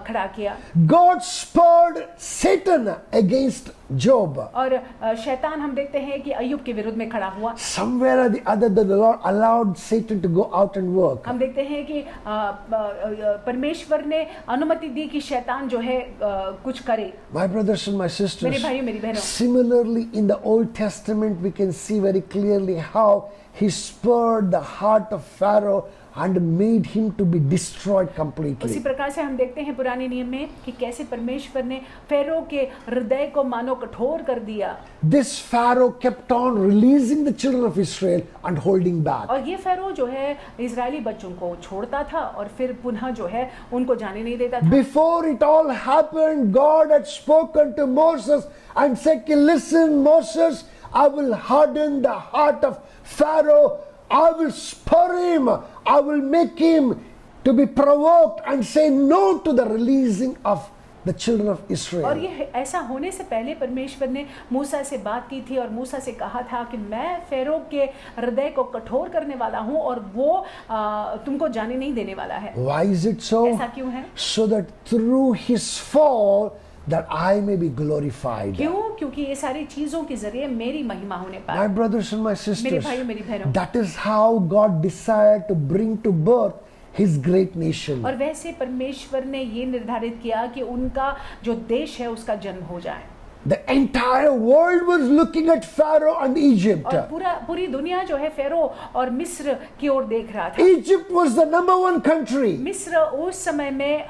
खड़ा किया God spurred Satan against Job. और शैतान हम देखते हैं कि अय्यूब के विरुद्ध में खड़ा हुआ। Somewhere or the other, the Lord allowed Satan to go out and work. हम देखते हैं कि परमेश्वर ने अनुमति दी कि शैतान जो है कुछ करे। My brothers and my मेरे sisters, भाइयों मेरी बहनों, similarly in the Old Testament we can see very clearly how he spurred the heart of Pharaoh and made him to be destroyed उसी completely. प्रकार से हम देखते हैं पुराने नियम में कि कैसे परमेश्वर ने फेरो के हृदय को मानो कठोर कर दिया This Pharaoh kept on releasing the children of Israel and holding back. और ये फेरो जो है इजरायली बच्चों को छोड़ता था और फिर पुनः जो है उनको जाने नहीं देता था। Before it all happened, God had spoken to Moses and said, listen Moses, I will harden the heart of Pharaoh, I will spur him, I will make him to be provoked and say no to the releasing of the children of और Israel. ये ऐसा होने से पहले परमेश्वर ने मूसा से बात की थी और मूसा से कहा था कि मैं फेरो के हृदय को कठोर करने वाला हूँ और वो तुमको जाने नहीं देने वाला है। Why is it so? ऐसा क्यों है? So that through his fall that I may be glorified. क्यों? क्योंकि ये सारी चीजों के जरिए मेरी महिमा होने My पाए। brothers and my मेरे sisters, भाइयों मेरी बहनों, that is how God desired to bring to birth his great nation. और वैसे परमेश्वर ने ये निर्धारित किया कि उनका जो देश है उसका जन्म हो जाए। The entire world was looking at Pharaoh and Egypt. और पूरी दुनिया जो है फेरो और मिस्र की ओर देख रहा था। Egypt was the number one country. मिस्र उस समय में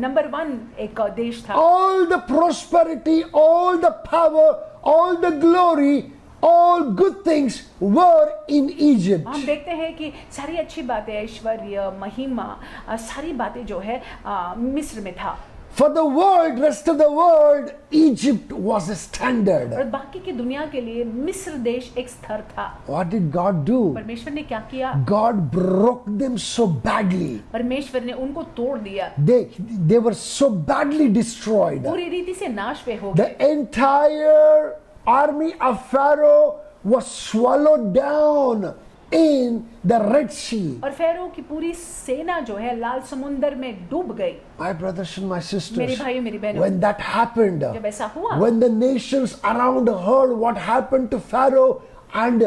नंबर 1 एक देश था। All the prosperity, all the power, all the glory, all good things were in Egypt. हम देखते हैं कि सारी अच्छी बातें, ऐश्वर्य, महिमा, सारी बातें जो है मिस्र में था। For the world, rest of the world, Egypt was a standard. और बाकी की दुनिया के लिए मिस्र देश एक स्तर था। What did God do? परमेश्वर ने क्या किया? God broke them so badly. परमेश्वर ने उनको तोड़ दिया। They were so badly destroyed. पूरी रीति से नाश वे हो The गए। entire army of Pharaoh was swallowed down in the Red Sea. और फेरो की पूरी सेना जो है लाल समुंदर में डूब गई। My brothers and my मेरे sisters, भाइयों मेरी बहनों, when that happened, जब ऐसा हुआ, when the nations around heard what happened to Pharaoh and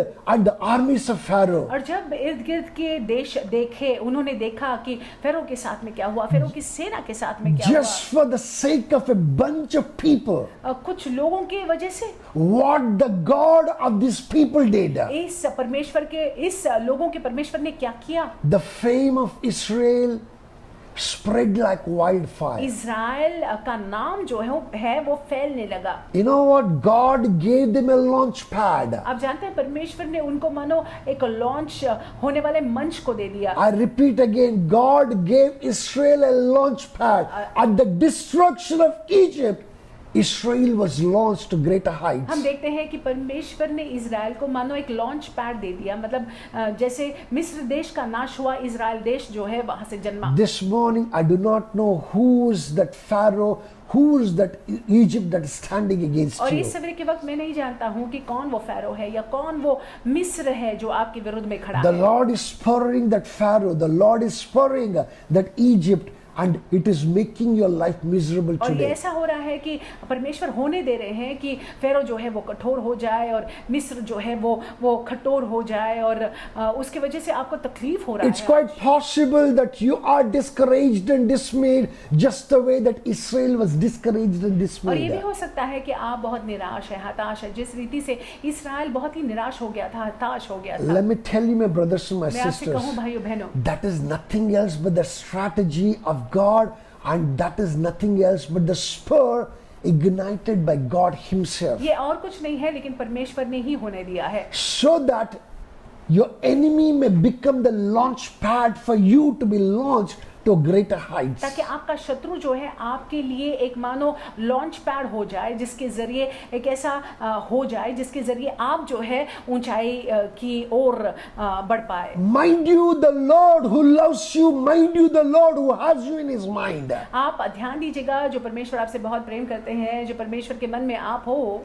the armies of Pharaoh, और जब इर्द गिर्द के देश देखे, उन्होंने देखा कि फेरो के साथ में क्या हुआ, फेरो की सेना के साथ में क्या just for the sake of a bunch of people, हुआ, कुछ लोगों की वजह से what the God of these people did, इस परमेश्वर के इस लोगों के परमेश्वर ने क्या किया? the fame of Israel spread like wildfire. Israel का नाम जो है वो फैलने लगा। You know what? God gave them a launch pad. आप जानते हैं परमेश्वर ने उनको मानो एक लॉन्च होने वाले मंच को दे दिया। I repeat again, God gave Israel a launch pad. At the destruction of Egypt, Israel was launched to greater heights. हम देखते हैं कि परमेश्वर ने इज़राइल को मानो एक लॉन्च पैड दे दिया, मतलब जैसे मिस्र देश का नाश हुआ, इज़राइल देश जो है वहां से जन्मा। This morning, I do not know who's that Pharaoh, who's that Egypt that is standing against और you. इस सवेरे के वक्त मैं नहीं जानता हूँ कि कौन वो फेरो है या कौन वो मिस्र है जो आपके विरुद्ध में खड़ा The है। Lord is spurring that Pharaoh, the Lord is spurring that Egypt, and it is making your life miserable और ये today. ऐसा हो रहा है कि परमेश्वर होने दे रहे हैं कि फेरो जो है वो कठोर हो जाए और मिस्र जो है वो कठोर हो जाए और उसके वजह से आपको तकलीफ हो रहा It's है। quite possible that you are discouraged and dismayed just the way that Israel was discouraged and और ये dismayed. भी हो सकता है कि आप बहुत निराश है, हताश है, जिस रीति से इस्राएल बहुत ही निराश हो गया था, हताश हो गया था। Let me tell you, my brothers and my मैं आपसे sisters, कहूँ भाइयों बहनों, that is nothing else but the strategy of God, and that is nothing else but the spur ignited by God Himself, ये और कुछ नहीं है लेकिन परमेश्वर ने ही होने दिया है, so that your enemy may become the launch pad for you to be launched to greater heights. ताकि आपका शत्रु जो है आपके लिए एक मानो लॉन्च पैड हो जाए, जिसके जरिए एक ऐसा हो जाए जिसके जरिए आप जो है ऊंचाई की ओर बढ़ पाए। Mind you, the Lord who loves you, mind you, the Lord who has you in His mind. आप ध्यान दीजिएगा, जो परमेश्वर आपसे बहुत प्रेम करते हैं, जो परमेश्वर के मन में आप हो,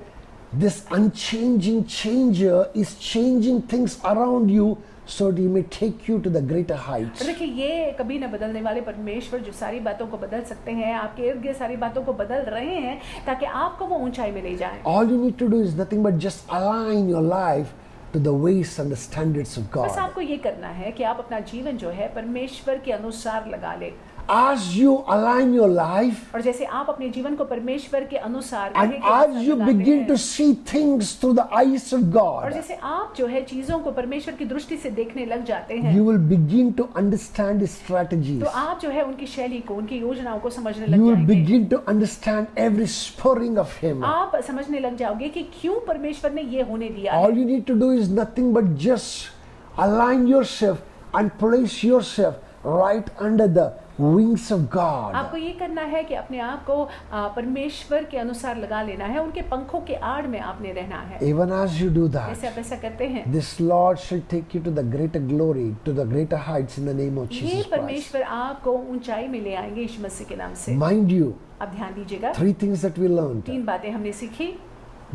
This unchanging changer is changing things around you so that He may take you to the greater heights. और देखिए, ये कभी न बदलने वाले परमेश्वर जो सारी बातों को बदल सकते हैं, आपके इर्द गिर्द सारी बातों को बदल रहे हैं ताकि आपको वो ऊंचाई में ले जाएं। All you need to do is nothing but just align your life to the ways and the standards of बस God. आपको ये करना है कि आप अपना जीवन जो है परमेश्वर के अनुसार लगा ले। As you align your life, और जैसे आप अपने जीवन को परमेश्वर के अनुसार and विवेक के अनुसार as you लगाते begin हैं, to see things through the eyes of और God, जैसे आप जो है चीजों को परमेश्वर की दृष्टि से देखने लग जाते हैं, you will begin to understand His strategies. तो आप जो है उनकी शैली को, उनकी योजनाओं को समझने You लग will जाएंगे। begin to understand every spurring of Him. आप समझने लग जाओगे कि क्यों परमेश्वर ने ये होने दिया है। All you need to do is nothing but just align yourself and place yourself right under the wings of God. आपको ये करना है कि अपने आप को परमेश्वर के अनुसार लगा लेना है, उनके पंखों के आड़ में आपने रहना है। Even as you do that, जैसे आप ऐसा करते हैं, this Lord shall take you to the greater glory, to the greater heights in the name of ये Jesus Christ. परमेश्वर आपको ऊंचाई में ले आएंगे यीशु मसीह के नाम से। Mind you, अब ध्यान दीजिएगा, 3 things that we learned. 3 बातें हमने सीखी।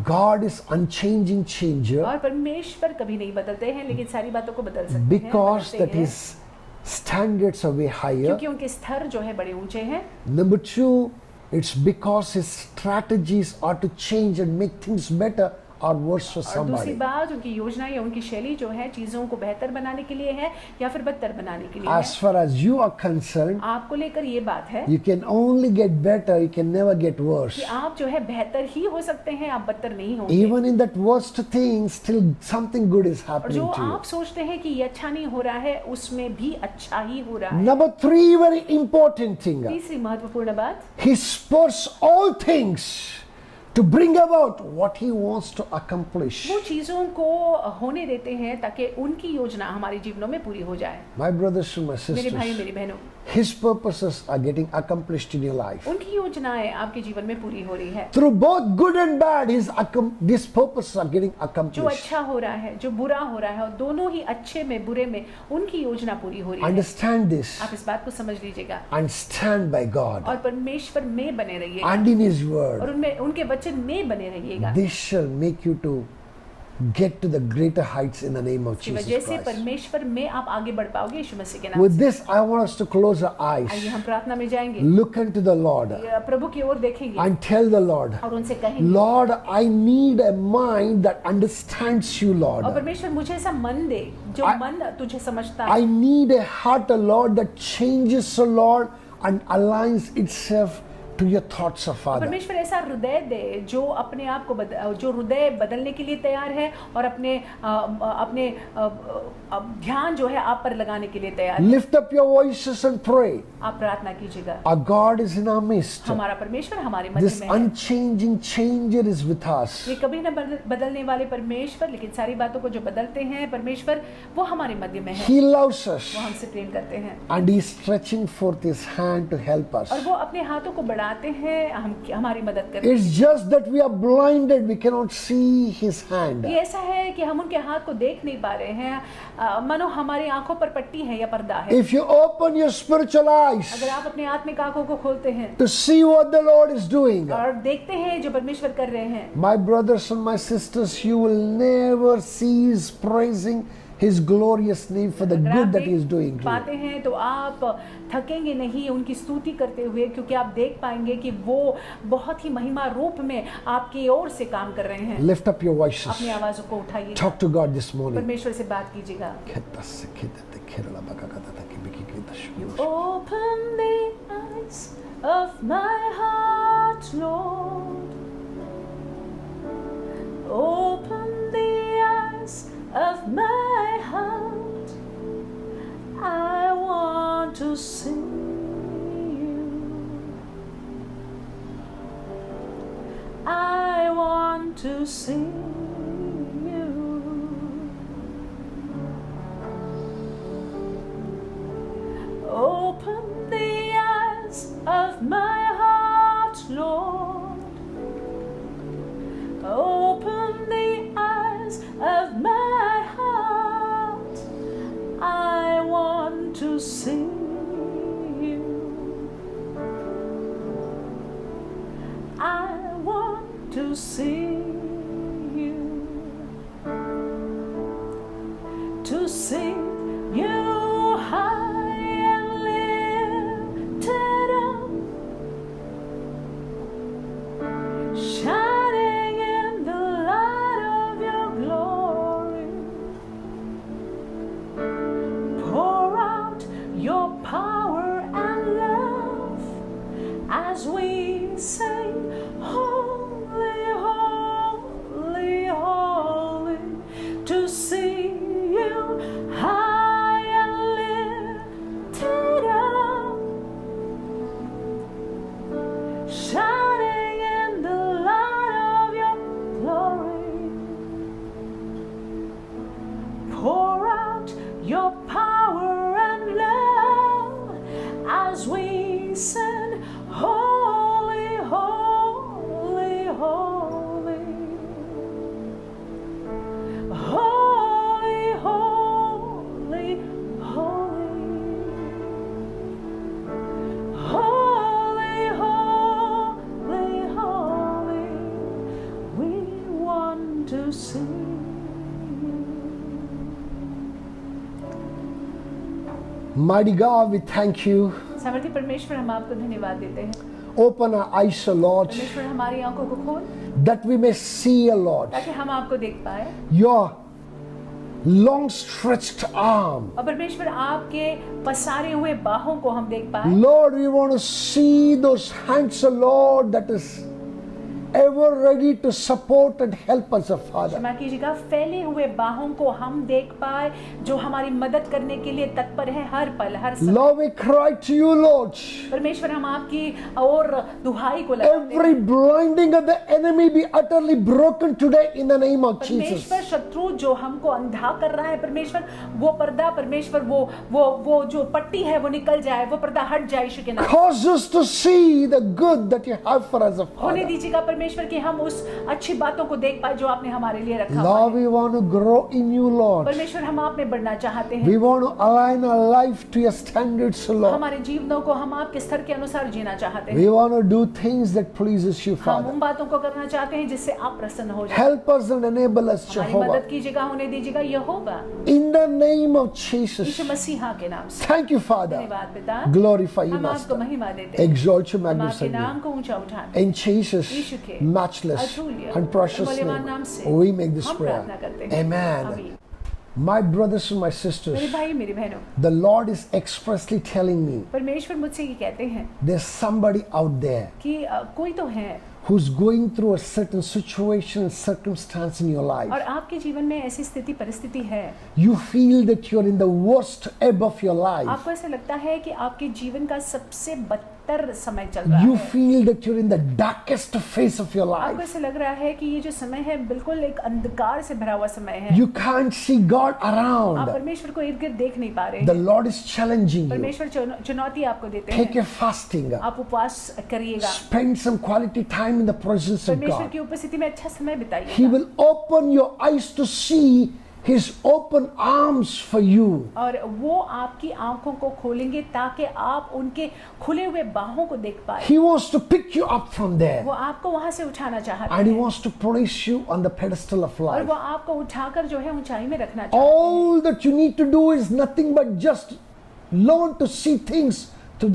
God is unchanging changer और परमेश्वर कभी नहीं बदलते हैं, लेकिन सारी बातों को बदल सकते हैं, because बदलते that हैं, His standards are way higher. क्योंकि उनके स्तर जो है बड़े ऊंचे हैं। Number 2, it's because His strategies are to change and make things better or worse for और दूसरी somebody. बात, उनकी योजना या उनकी शैली जो है चीजों को बेहतर बनाने के लिए है या फिर बदतर बनाने के लिए है। As far as you are concerned, आपको लेकर ये बात है you can only get better, you can never get worse. कि आप जो है बेहतर ही हो सकते हैं, आप बदतर नहीं होंगे। Even in that worst thing, still something good is और जो happening to you. आप सोचते हैं कि ये अच्छा नहीं हो रहा है, उसमें भी अच्छा ही हो रहा है। Number 3, very important thing. तीसरी महत्वपूर्ण बात, He spurs all things to bring about what He wants to accomplish. वो चीजों को होने देते हैं ताकि उनकी योजना हमारे जीवनों में पूरी हो जाए। My brothers and my मेरे भाई, sisters, मेरी बहनों, His purposes are getting accomplished in your life. उनकी योजनाएं आपके जीवन में पूरी हो रही है। Through both good and bad, His purposes are getting जो accomplished. अच्छा हो रहा है, जो बुरा हो रहा है, और दोनों ही अच्छे में बुरे में उनकी योजना पूरी हो रही है। Understand this आप इस बात को समझ लीजिएगा and stand by God और परमेश्वर में बने रहिएगा and in His और word. उनमें उनके वचन में बने रहिएगा। This shall make you to get to the greater heights in the name of की वजह Jesus से Christ. परमेश्वर में आप आगे बढ़ पाओगे यीशु मसीह के नाम With से। this, I want us to close our आइए eyes, हम प्रार्थना में जाएंगे, look unto the Lord, प्रभु की ओर देखेंगे and tell the Lord, और उनसे कहेंगे, Lord, I need a mind that understands you, और Lord. परमेश्वर मुझे ऐसा मन दे जो I- मन तुझे समझता है। I need a heart, Lord, that changes, Lord, and aligns itself to your thoughts, Father. परमेश्वर ऐसा हृदय दे जो अपने आप को जो हृदय बदलने के लिए तैयार है और अपने ध्यान जो है आप पर लगाने के लिए तैयार है। Lift up your voices and pray. आप प्रार्थना कीजिएगा। Our God is in our midst. हमारा परमेश्वर हमारे मध्य This में है। unchanging changer is with us. ये कभी न बदलने वाले परमेश्वर, लेकिन सारी बातों को जो बदलते हैं परमेश्वर, वो हमारे मध्य में है। He loves us वो हमसे प्रेम करते हैं and He is stretching forth His hand to help us. और वो अपने हाथों को बढ़ाते हैं, हमारी मदद करते हैं। It's just that we are blinded, we cannot see His hand. ये ऐसा है कि हम उनके हाथ को देख नहीं पा रहे हैं, मानो हमारी आंखों पर पट्टी है या पर्दा है। If you open your spiritual eyes अगर आप अपने आत्मिक आंखों को खोलते हैं to see what the Lord is doing, और देखते हैं जो परमेश्वर कर रहे हैं, my brothers and my sisters, you will never cease praising His glorious name for the अगर good आप that He is doing देख to you. पाते हैं तो आप थकेंगे नहीं उनकी स्तुति करते हुए, क्योंकि आप देख पाएंगे कि वो बहुत ही महिमा रूप में आपकी ओर से काम कर रहे हैं। Lift up your voices. अपनी आवाज़ों को उठाइए, Talk to God this morning. परमेश्वर से बात कीजिएगा। Open the eyes of my heart, Lord. Open the eyes of my heart. I want to see you. I want to see you. Open the eyes of my heart, Lord. Open the eyes of my heart. I want to see you. I want to see you. to see you high and lifted up, shining in the light of your glory. Pour out your power and love as we sing, holy, holy, holy, to see you high and lifted up, shining in the light of your glory. Pour out your power and love as we sing, holy, holy, holy, holy, holy, holy, holy, holy, holy. We want to sing. Mighty God, we thank you. सामर्थी परमेश्वर, हम आपको धन्यवाद देते हैं। Open our eyes, O Lord, परमेश्वर हमारी आंखों को खोल that we may see, O Lord, ताकि हम आपको देख पाए, your long stretched arm. और परमेश्वर आपके पसारे हुए बाहों को हम देख पाए। Lord, we want to see those hands, O Lord, that is ever ready to support and help us, O Father. क्षमा कीजिएगा, फैले हुए बाहों को हम देख पाए जो हमारी मदद करने के लिए तत्पर है हर पल हर समय। Lord, we cry to you, Lord. परमेश्वर, हम आपकी और दुहाई को लगाते Every हैं। blinding of the enemy be utterly broken today in the name of Jesus. परमेश्वर, शत्रु जो हमको अंधा कर रहा है, परमेश्वर वो पर्दा, परमेश्वर वो जो पट्टी है वो निकल जाए, वो पर्दा हट जाए यीशु के नाम। Cause us to see the good that you have for us, O होने Father. दीजिएगा परमेश्वर कि हम उस अच्छी बातों को देख पाए जो आपने हमारे लिए रखा हुआ Lord, है। we want to grow in you, Lord. परमेश्वर, हम आप में बढ़ना चाहते हैं। We want to align our life to your standards, Lord. हमारे जीवनों को हम आपके स्तर के अनुसार जीना चाहते हैं। We want to do things that pleases you, हम Father. उन बातों को करना चाहते हैं जिससे आप प्रसन्न हो जाए। Help us and enable us, हमारी Jehovah. मदद कीजिएगा, होने दीजिएगा यहोवा, In the name of Yeshu Jesus. मसीहा के नाम से। Thank you, Father. धन्यवाद पिता, Glorify you, हम आपको Master. महिमा देते हैं, Exalt you, हम आपके magnify नाम you. को ऊंचा उठाते हैं। In Jesus' यीशु के matchless अतुल्य and precious मूल्यवान नाम name, से we make this हम prayer. प्रार्थना करते हैं। Amen. आमीन। My brothers and my मेरे sisters, भाई मेरी बहनों, the Lord is expressly telling me परमेश्वर मुझसे ये कहते हैं there's somebody out there कि कोई तो है who's going through a certain situation, circumstance in your life. और आपके जीवन में ऐसी स्थिति परिस्थिति है, You feel that you're in the worst ebb of your life. आपको ऐसा लगता है कि आपके जीवन का सबसे बदतर समय चल रहा You है, feel that you're in the darkest phase of your आपको life. ऐसा लग रहा है कि ये जो समय है बिल्कुल एक अंधकार से भरा हुआ समय है, You can't see God आप around. परमेश्वर को इर्द गिर्द देख नहीं पा रहे The हैं। Lord is challenging you. परमेश्वर चुनौती आपको देते Take हैं, a fasting. आप उपवास करिएगा, Spend some quality time in the presence of परमेश्वर God. की उपस्थिति में अच्छा समय He बिताइएगा, will open your eyes to see His open arms for you. और वो आपकी आंखों को खोलेंगे ताकि आप उनके खुले हुए बाहों को देख पाए। He wants to pick you up from there. वो आपको वहां से उठाना चाहते And He हैं wants to place you on the pedestal of और life. वो आपको उठाकर जो है ऊंचाई में रखना चाहते हैं। All that you need to do is nothing but just learn to see things through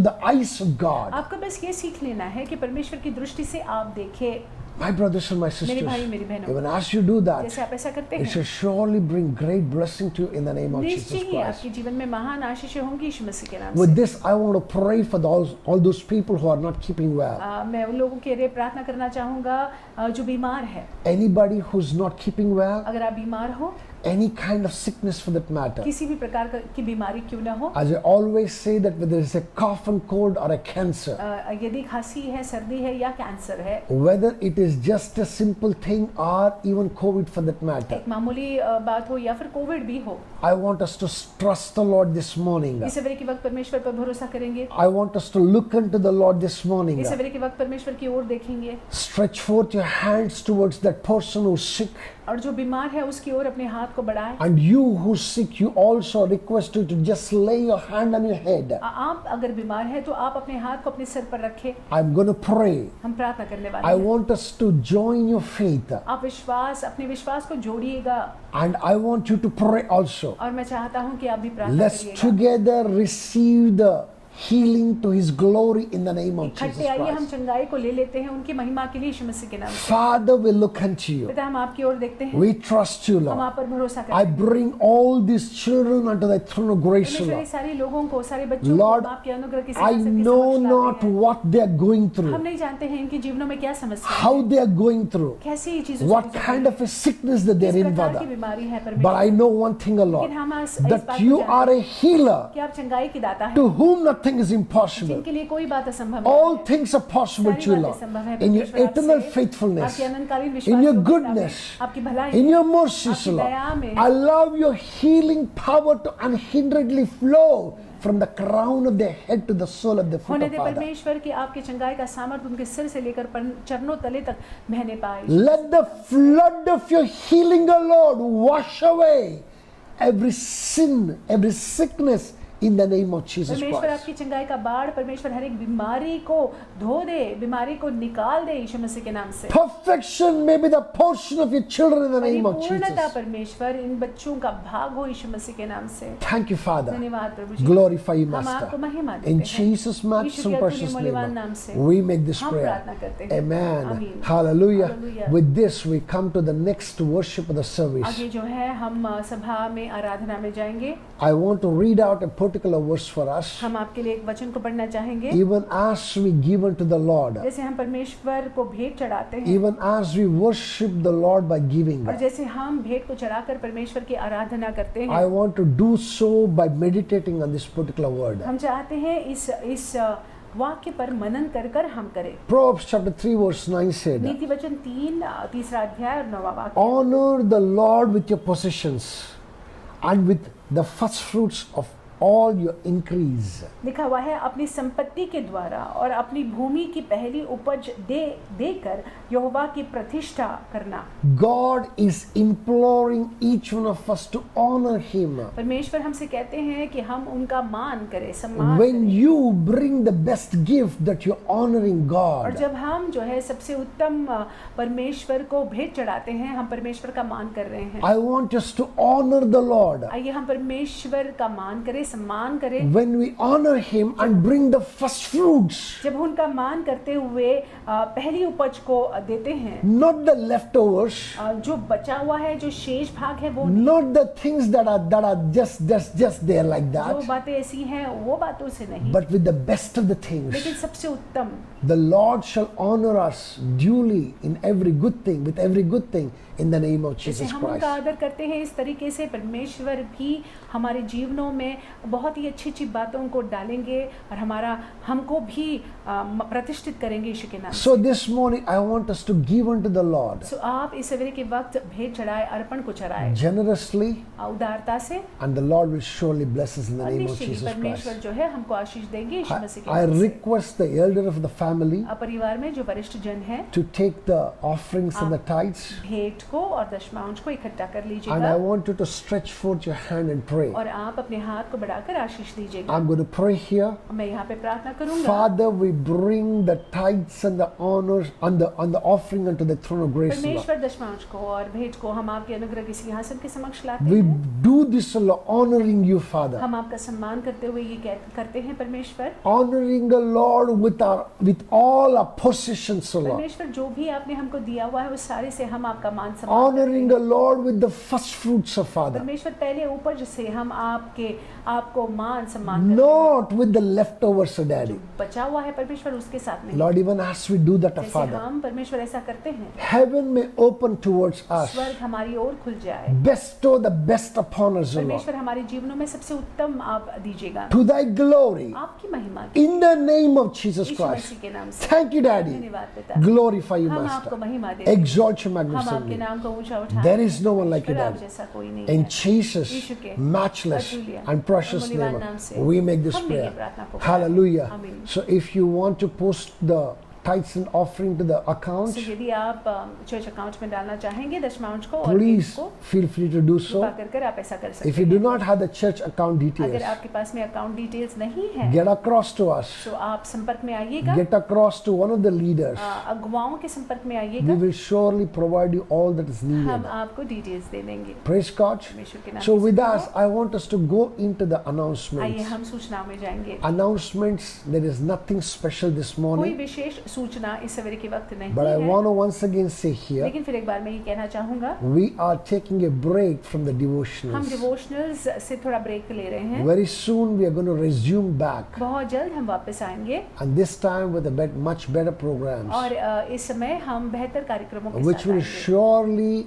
the eyes of God. आपको बस ये सीख लेना है कि परमेश्वर की दृष्टि से आप देखें। My brothers and my मेरे sisters, भाई मेरी बहनों, even as you do that, जैसे आप ऐसा करते it हैं, shall surely bring great blessing to you in the name of निश्चय Jesus ही Christ. आपके जीवन में महान आशीषें होंगी यीशु मसीह के नाम With से। this, I want to pray for all those people who are not keeping well. मैं उन लोगों के लिए प्रार्थना करना चाहूंगा जो बीमार है। Anybody who's not keeping well, अगर आप बीमार हो, any kind of sickness for that matter. किसी भी प्रकार की बीमारी क्यों ना हो, As I always say that whether it's a cough and cold or a cancer, यदि खांसी है, सर्दी है या कैंसर है, whether it is just a simple thing or even COVID for that matter, एक मामूली बात हो या फिर कोविड भी हो, I want us to trust the Lord this morning. इस सवेरे के वक्त परमेश्वर पर भरोसा करेंगे, I want us to look unto the Lord this morning. इस सवेरे के वक्त परमेश्वर की ओर देखेंगे Stretch forth your hands towards that person who's sick. और जो बीमार है उसकी ओर अपने हाथ को बढ़ाएं। And you who sick, you also request you to just lay your hand on your head. आप अगर बीमार हैं तो आप अपने हाथ को अपने सिर पर रखें। I'm going to pray. हम प्रार्थना करने वाले I हैं। want us to join your faith. आप अपने विश्वास को जोड़िएगा। And I want you to pray also. और मैं चाहता हूँ कि आप भी प्रार्थना Let's करिएगा। together receive the healing to His glory in the name of Jesus इकट्ठे आइए हम Christ. चंगाई को ले लेते हैं उनकी महिमा के लिए यीशु मसीह के नाम से। Father, we look unto you. पिता हम आपकी ओर देखते हैं। We trust you, हम Lord. आप पर भरोसा करते I हैं। bring all these children unto thy throne of grace, परमेश्वर Lord. ये सारे लोगों को, सारे बच्चों Lord, को आपके अनुग्रह के I सिंहासन के know समक्ष not लाते हैं। what they are going हम through, नहीं जानते हैं इनके जीवनों में क्या समस्या है, how they are going through, कैसे ये चीजें what kind of a sickness that they किस are in, प्रकार की Father. बीमारी है But परमेश्वर। I know one thing, O Lord, लेकिन हम इस बात that को you जानते are हैं a healer कि आप चंगाई की दाता हैं, to whom nothing is impossible. जिनके लिए कोई बात असंभव All नहीं है। things are possible सारी to you, बातें Lord. संभव है In your परमेश्वर eternal आपसे, faithfulness, आपके अनंतकालीन in विश्वास your के मुताबिक, goodness, आपकी भलाई in your mercies, आपकी Lord. दया में Allow your healing power to unhinderedly flow from the crown of their head to the sole of their foot, होने O दे Father. परमेश्वर की आपके चंगाई का सामर्थ्य उनके सिर से लेकर चरणों तले तक बहने पाए। Let the flood of your healing, O Lord, wash away every sin, every sickness in the name of Jesus परमेश्वर Christ. आपकी चंगाई का बाढ़ परमेश्वर हर एक बीमारी को धो दे, बीमारी को निकाल दे यीशु मसीह के नाम से। Perfection may be the portion of your children in the name of परिपूर्णता Jesus. परमेश्वर इन बच्चों का भाग हो यीशु मसीह के नाम से। Thank you, Father. धन्यवाद प्रभु जी। Glorify you, हम आपको Master. महिमा देते In हैं। Jesus' matchless यीशु and के precious अतुल्य मूल्यवान नाम name, से we make this हम prayer. प्रार्थना करते हैं। Amen. आमीन। Hallelujah. Hallelujah. With this, we come to the next worship of the service. आगे जो है हम सभा में आराधना में जाएंगे। I want to read out a particular verse for us. हम आपके लिए एक वचन को पढ़ना चाहेंगे। Even as we give unto the Lord, जैसे हम परमेश्वर को भेंट चढ़ाते हैं even as we worship the Lord by giving, और जैसे हम भेंट को चढ़ाकर परमेश्वर की आराधना करते I हैं, want to do so by meditating on this particular word. हम चाहते हैं इस वाक्य पर मनन कर कर हम करें। Proverbs chapter 3 verse 9 said, नीति वचन 3 तीसरा अध्याय और 9वां वाक्य। honor the Lord with your possessions and with the first fruits of all your increase. लिखा हुआ है अपनी संपत्ति के द्वारा और अपनी भूमि की पहली उपज देकर यहोवा की प्रतिष्ठा करना। God is imploring each one of us to honor Him. परमेश्वर हमसे कहते हैं कि हम उनका मान करें, सम्मान When करें। you bring the best gift, that you're honoring और God. जब हम जो है सबसे उत्तम परमेश्वर को भेंट चढ़ाते हैं, हम परमेश्वर का मान कर रहे हैं। I want us to honor the Lord. आइए हम परमेश्वर का मान करें, सम्मान करें। When we honor Him and bring the first fruits, जब उनका मान करते हुए पहली उपज को देते हैं, not the leftovers, जो बचा हुआ है, जो शेष भाग है, वो नहीं। not the things that are just there like जो that, बातें ऐसी हैं वो बातों से नहीं, but with the best of the things. लेकिन सबसे उत्तम। The Lord shall honor us duly in every good thing, with every good thing, in the name of जैसे Jesus हम उनका Christ. आदर करते हैं इस तरीके से परमेश्वर भी हमारे जीवनों में बहुत ही अच्छी अच्छी बातों को डालेंगे और हमको भी प्रतिष्ठित करेंगे यीशु के नाम से। So this morning I want us to give unto the Lord सो आप इस सवेरे के वक्त भेंट चढ़ाए, अर्पण को चढ़ाए generously, उदारता से, and the Lord will surely bless us in the और name of निश्चय ही Jesus परमेश्वर Christ. जो है हमको आशीष देंगे यीशु मसीह के I नाम से। request the elder of the family परिवार में जो वरिष्ठ जन है to take the offerings and the tithes, भेंट को और दशमांश को इकट्ठा कर and I लीजिएगा want you to stretch forth your hand and pray. और आप अपने हाथ को बढ़ाकर आशीष दीजिएगा। I'm going to pray here. मैं यहाँ पे प्रार्थना करूंगा। Father, we bring the tithes and the honors and the offering unto the throne of grace, Lord. परमेश्वर दशमांश को और भेंट को हम आपके अनुग्रह के सिंहासन के समक्ष लाते We हैं। do this, Lord, honoring you, Father. हम आपका सम्मान करते हुए ये करते हैं परमेश्वर। Honoring the Lord with all our possessions, Lord. परमेश्वर जो भी आपने हमको दिया हुआ है उस सारे से हम आपका मान सम्मान करते Honoring हैं। the Lord with the first fruits of Father. परमेश्वर पहले उपज से हम आपको मान सम्मान करते हैं। Not with the leftovers, Daddy. जो बचा हुआ है परमेश्वर उसके साथ नहीं। Lord, even as we do that, जैसे Father, हम परमेश्वर ऐसा करते हैं, heaven may open towards us. स्वर्ग हमारी ओर खुल जाए। Bestow the best upon us, O Lord. परमेश्वर हमारे जीवनों में सबसे उत्तम आप दीजिएगा, To thy glory, आपकी महिमा की, in the name of Jesus Yeshu Christ. मसीह के नाम से। Thank you, Daddy. धन्यवाद पिता। Glorify you, हम आपको Master. महिमा देते हैं। Exalt your हम magnificent आपके name. नाम को ऊंचा उठाएं। There is no one like you, परमेश्वर, आप Daddy. जैसा कोई नहीं In है। Jesus' यीशु के matchless अतुल्य and precious और मूल्यवान name, नाम से we make this हमने ये prayer. प्रार्थना को करा। Hallelujah. आमीन। So if you want to post the tithes and offering to the account, So, यदि आप चर्च अकाउंट में डालना चाहेंगे दशमांश को और please को feel free to do so. कृपा कर आप ऐसा कर सकते If you do हैं। not have the church account details, अगर आपके पास में अकाउंट डिटेल्स नहीं है get across to us. तो आप संपर्क में आइएगा, Get across to one of the leaders. अगुवाओं के संपर्क में We आइएगा, will surely provide you all that is हम needed. आपको डिटेल्स दे देंगे। Praise God. परमेश्वर के नाम So से with स्तुति us, I want us to go into the हो। आइए announcements. हम सूचनाओं में जाएंगे। Announcements, there is nothing special this कोई morning, विशेष सूचना इस सवेरे के वक्त नहीं but I है, want to once again say here, लेकिन फिर एक बार मैं ये कहना चाहूंगा, we are taking a break from the हम devotionals. डिवोशनल्स से थोड़ा ब्रेक ले रहे हैं। Very soon we are going to resume back, बहुत जल्द हम वापस आएंगे and this time with much better programs, और इस समय हम बेहतर कार्यक्रमों के which साथ will आएंगे, surely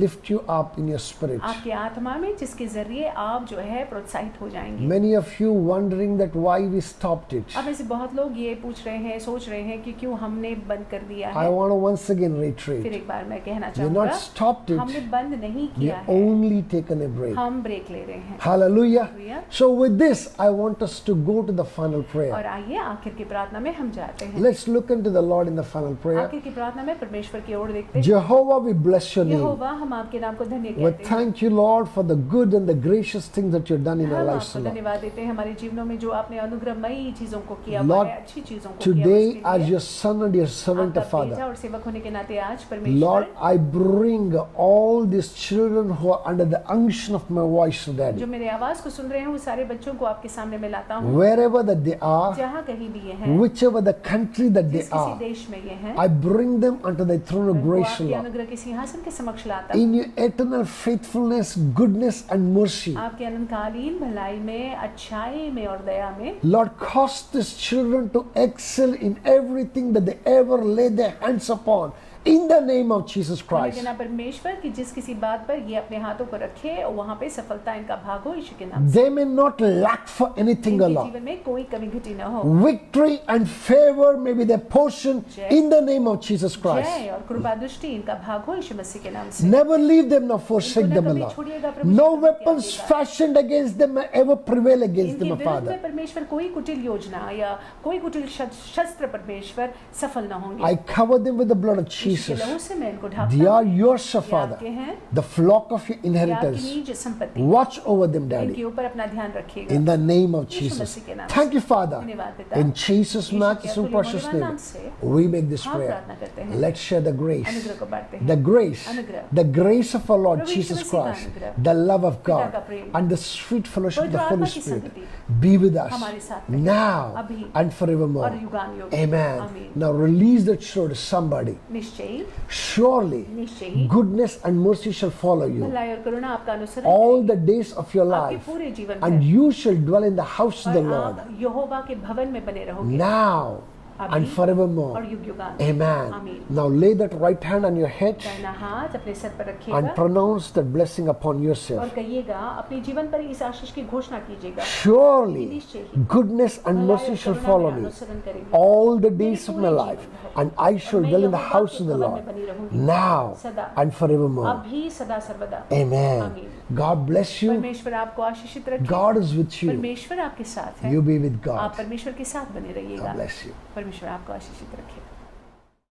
lift you up in your spirit. आपके आत्मा में, जिसके जरिए आप जो है प्रोत्साहित हो जाएंगे। Many of you wondering that why we stopped it. अब ऐसे बहुत लोग ये पूछ रहे हैं, सोच रहे हैं कि क्यों हमने बंद कर दिया I है। want to once again फिर reiterate, एक बार मैं कहना we have not चाहूंगा, stopped it, हमने बंद नहीं we किया have है, only taken a break. हम ब्रेक ले रहे हैं। Hallelujah. Hallelujah. So with this, I want us to go to the final prayer. और आइए आखिर की प्रार्थना में हम जाते हैं। Let's look into the Lord in the final prayer. आखिर की प्रार्थना में परमेश्वर की ओर देखते हैं। Jehovah, we bless your name. यहोवा, हम आपके नाम को धन्य We कहते हैं। thank you, Lord, for the good and the gracious things that you've done in our हम lives, आपको Lord. धन्यवाद देते हैं हमारे जीवनों में जो आपने अनुग्रहमयी चीजों को किया हुआ Lord, है, अच्छी चीजों को किया हुआ Today, उसके as लिए। your son and your servant, आपका Father, बेटा और सेवक होने के नाते आज Lord, परमेश्वर, I bring all these children who are under the unction of my voice, जो Daddy. मेरे आवाज को सुन रहे हैं, वो सारे बच्चों को आपके सामने मैं लाता हूँ, Wherever that they are, जहाँ कहीं भी ये हैं, whichever the country that they जिस किसी are, देश में ये हैं, I bring them unto the throne of उनको grace, आपके Lord. अनुग्रह के सिंहासन के समक्ष लाता हूँ। In your eternal faithfulness, goodness, and mercy, आपके अनंतकालीन भलाई में, अच्छाई में और दया में, Lord, cause these children to excel in everything that they ever lay their hands upon. In the name of Jesus Christ. लेकिन परमेश्वर की जिस किसी बात पर ये अपने हाथों को रखे, वहाँ पे सफलता इनका भाग हो यीशु के नाम से। They may not lack for anything, O इनके Lord. जीवन में कोई कमी घटी न हो। Victory and favor may be their portion in the name of Jesus Christ. जय और कृपा दृष्टि इनका भाग हो यीशु मसीह के नाम से। Never leave them nor forsake them, O कभी Lord. छोड़िएगा प्रभु, No कभी weapons त्यागेगा। fashioned against them may ever prevail against इनके them, O विरुद्ध Father. में परमेश्वर कोई कुटिल योजना या कोई कुटिल शस्त्र परमेश्वर सफल न होंगे। I cover them with the blood of यीशु के Jesus. लहू से मैं इनको ढांपता They are हूँ। yours, O ये Father. आपके हैं, The flock of your ये आपकी inheritance. निज संपत्ति। Watch over them, Daddy. इनके ऊपर अपना ध्यान रखिएगा। In the name of Yeshu Jesus. मसीह के नाम से। Thank you, Father. धन्यवाद पिता। In Jesus' यीशु matchless के and precious अतुल्य name, नाम से we make this हम prayer. प्रार्थना करते हैं। Let's share the grace. अनुग्रह को बांटते हैं। The grace, अनुग्रह। the grace of our Lord Prabhu Jesus यीशु मसीह का Christ, अनुग्रह, the love of पिता God, का प्रेम, and the sweet fellowship of the पवित्र Holy आत्मा की Spirit संगति be with us हमारे साथ रहे, now अभी and forevermore. और युगानुयुग। Amen. आमीन। Now release that sword to somebody. निश्चय ही, Surely निश्चय ही goodness and mercy shall follow you भलाई और करुणा आपका अनुसरण all करेगी। the days of your आपके life, पूरे जीवन and भर you shall dwell in the house of the और Lord आप यहोवा के भवन में बने रहोगे now अभी and forevermore. और युग युगांत। Amen. आमीन। Now lay that right hand on your head दाहिना हाथ अपने सर पर and रखिएगा pronounce that blessing upon और yourself. कहिएगा, अपने जीवन पर इस आशीष की घोषणा कीजिएगा। Surely निश्चय ही goodness and भलाई mercy और shall करुणा follow मेरा me अनुसरण करेगी। all the मेरे days of पूरे my जीवन life, भर। and I shall और मैं dwell in the Jehovah house के of the भवन Lord में बनी रहूंगी, now सदा and forevermore. अभी सदा सर्वदा। Amen. आमीन। God bless you. परमेश्वर आपको आशीषित रखे। God is with you. परमेश्वर आपके साथ है। You be with आप God. परमेश्वर के साथ बने रहिएगा। God bless you. परमेश्वर आपको आशीषित रखे।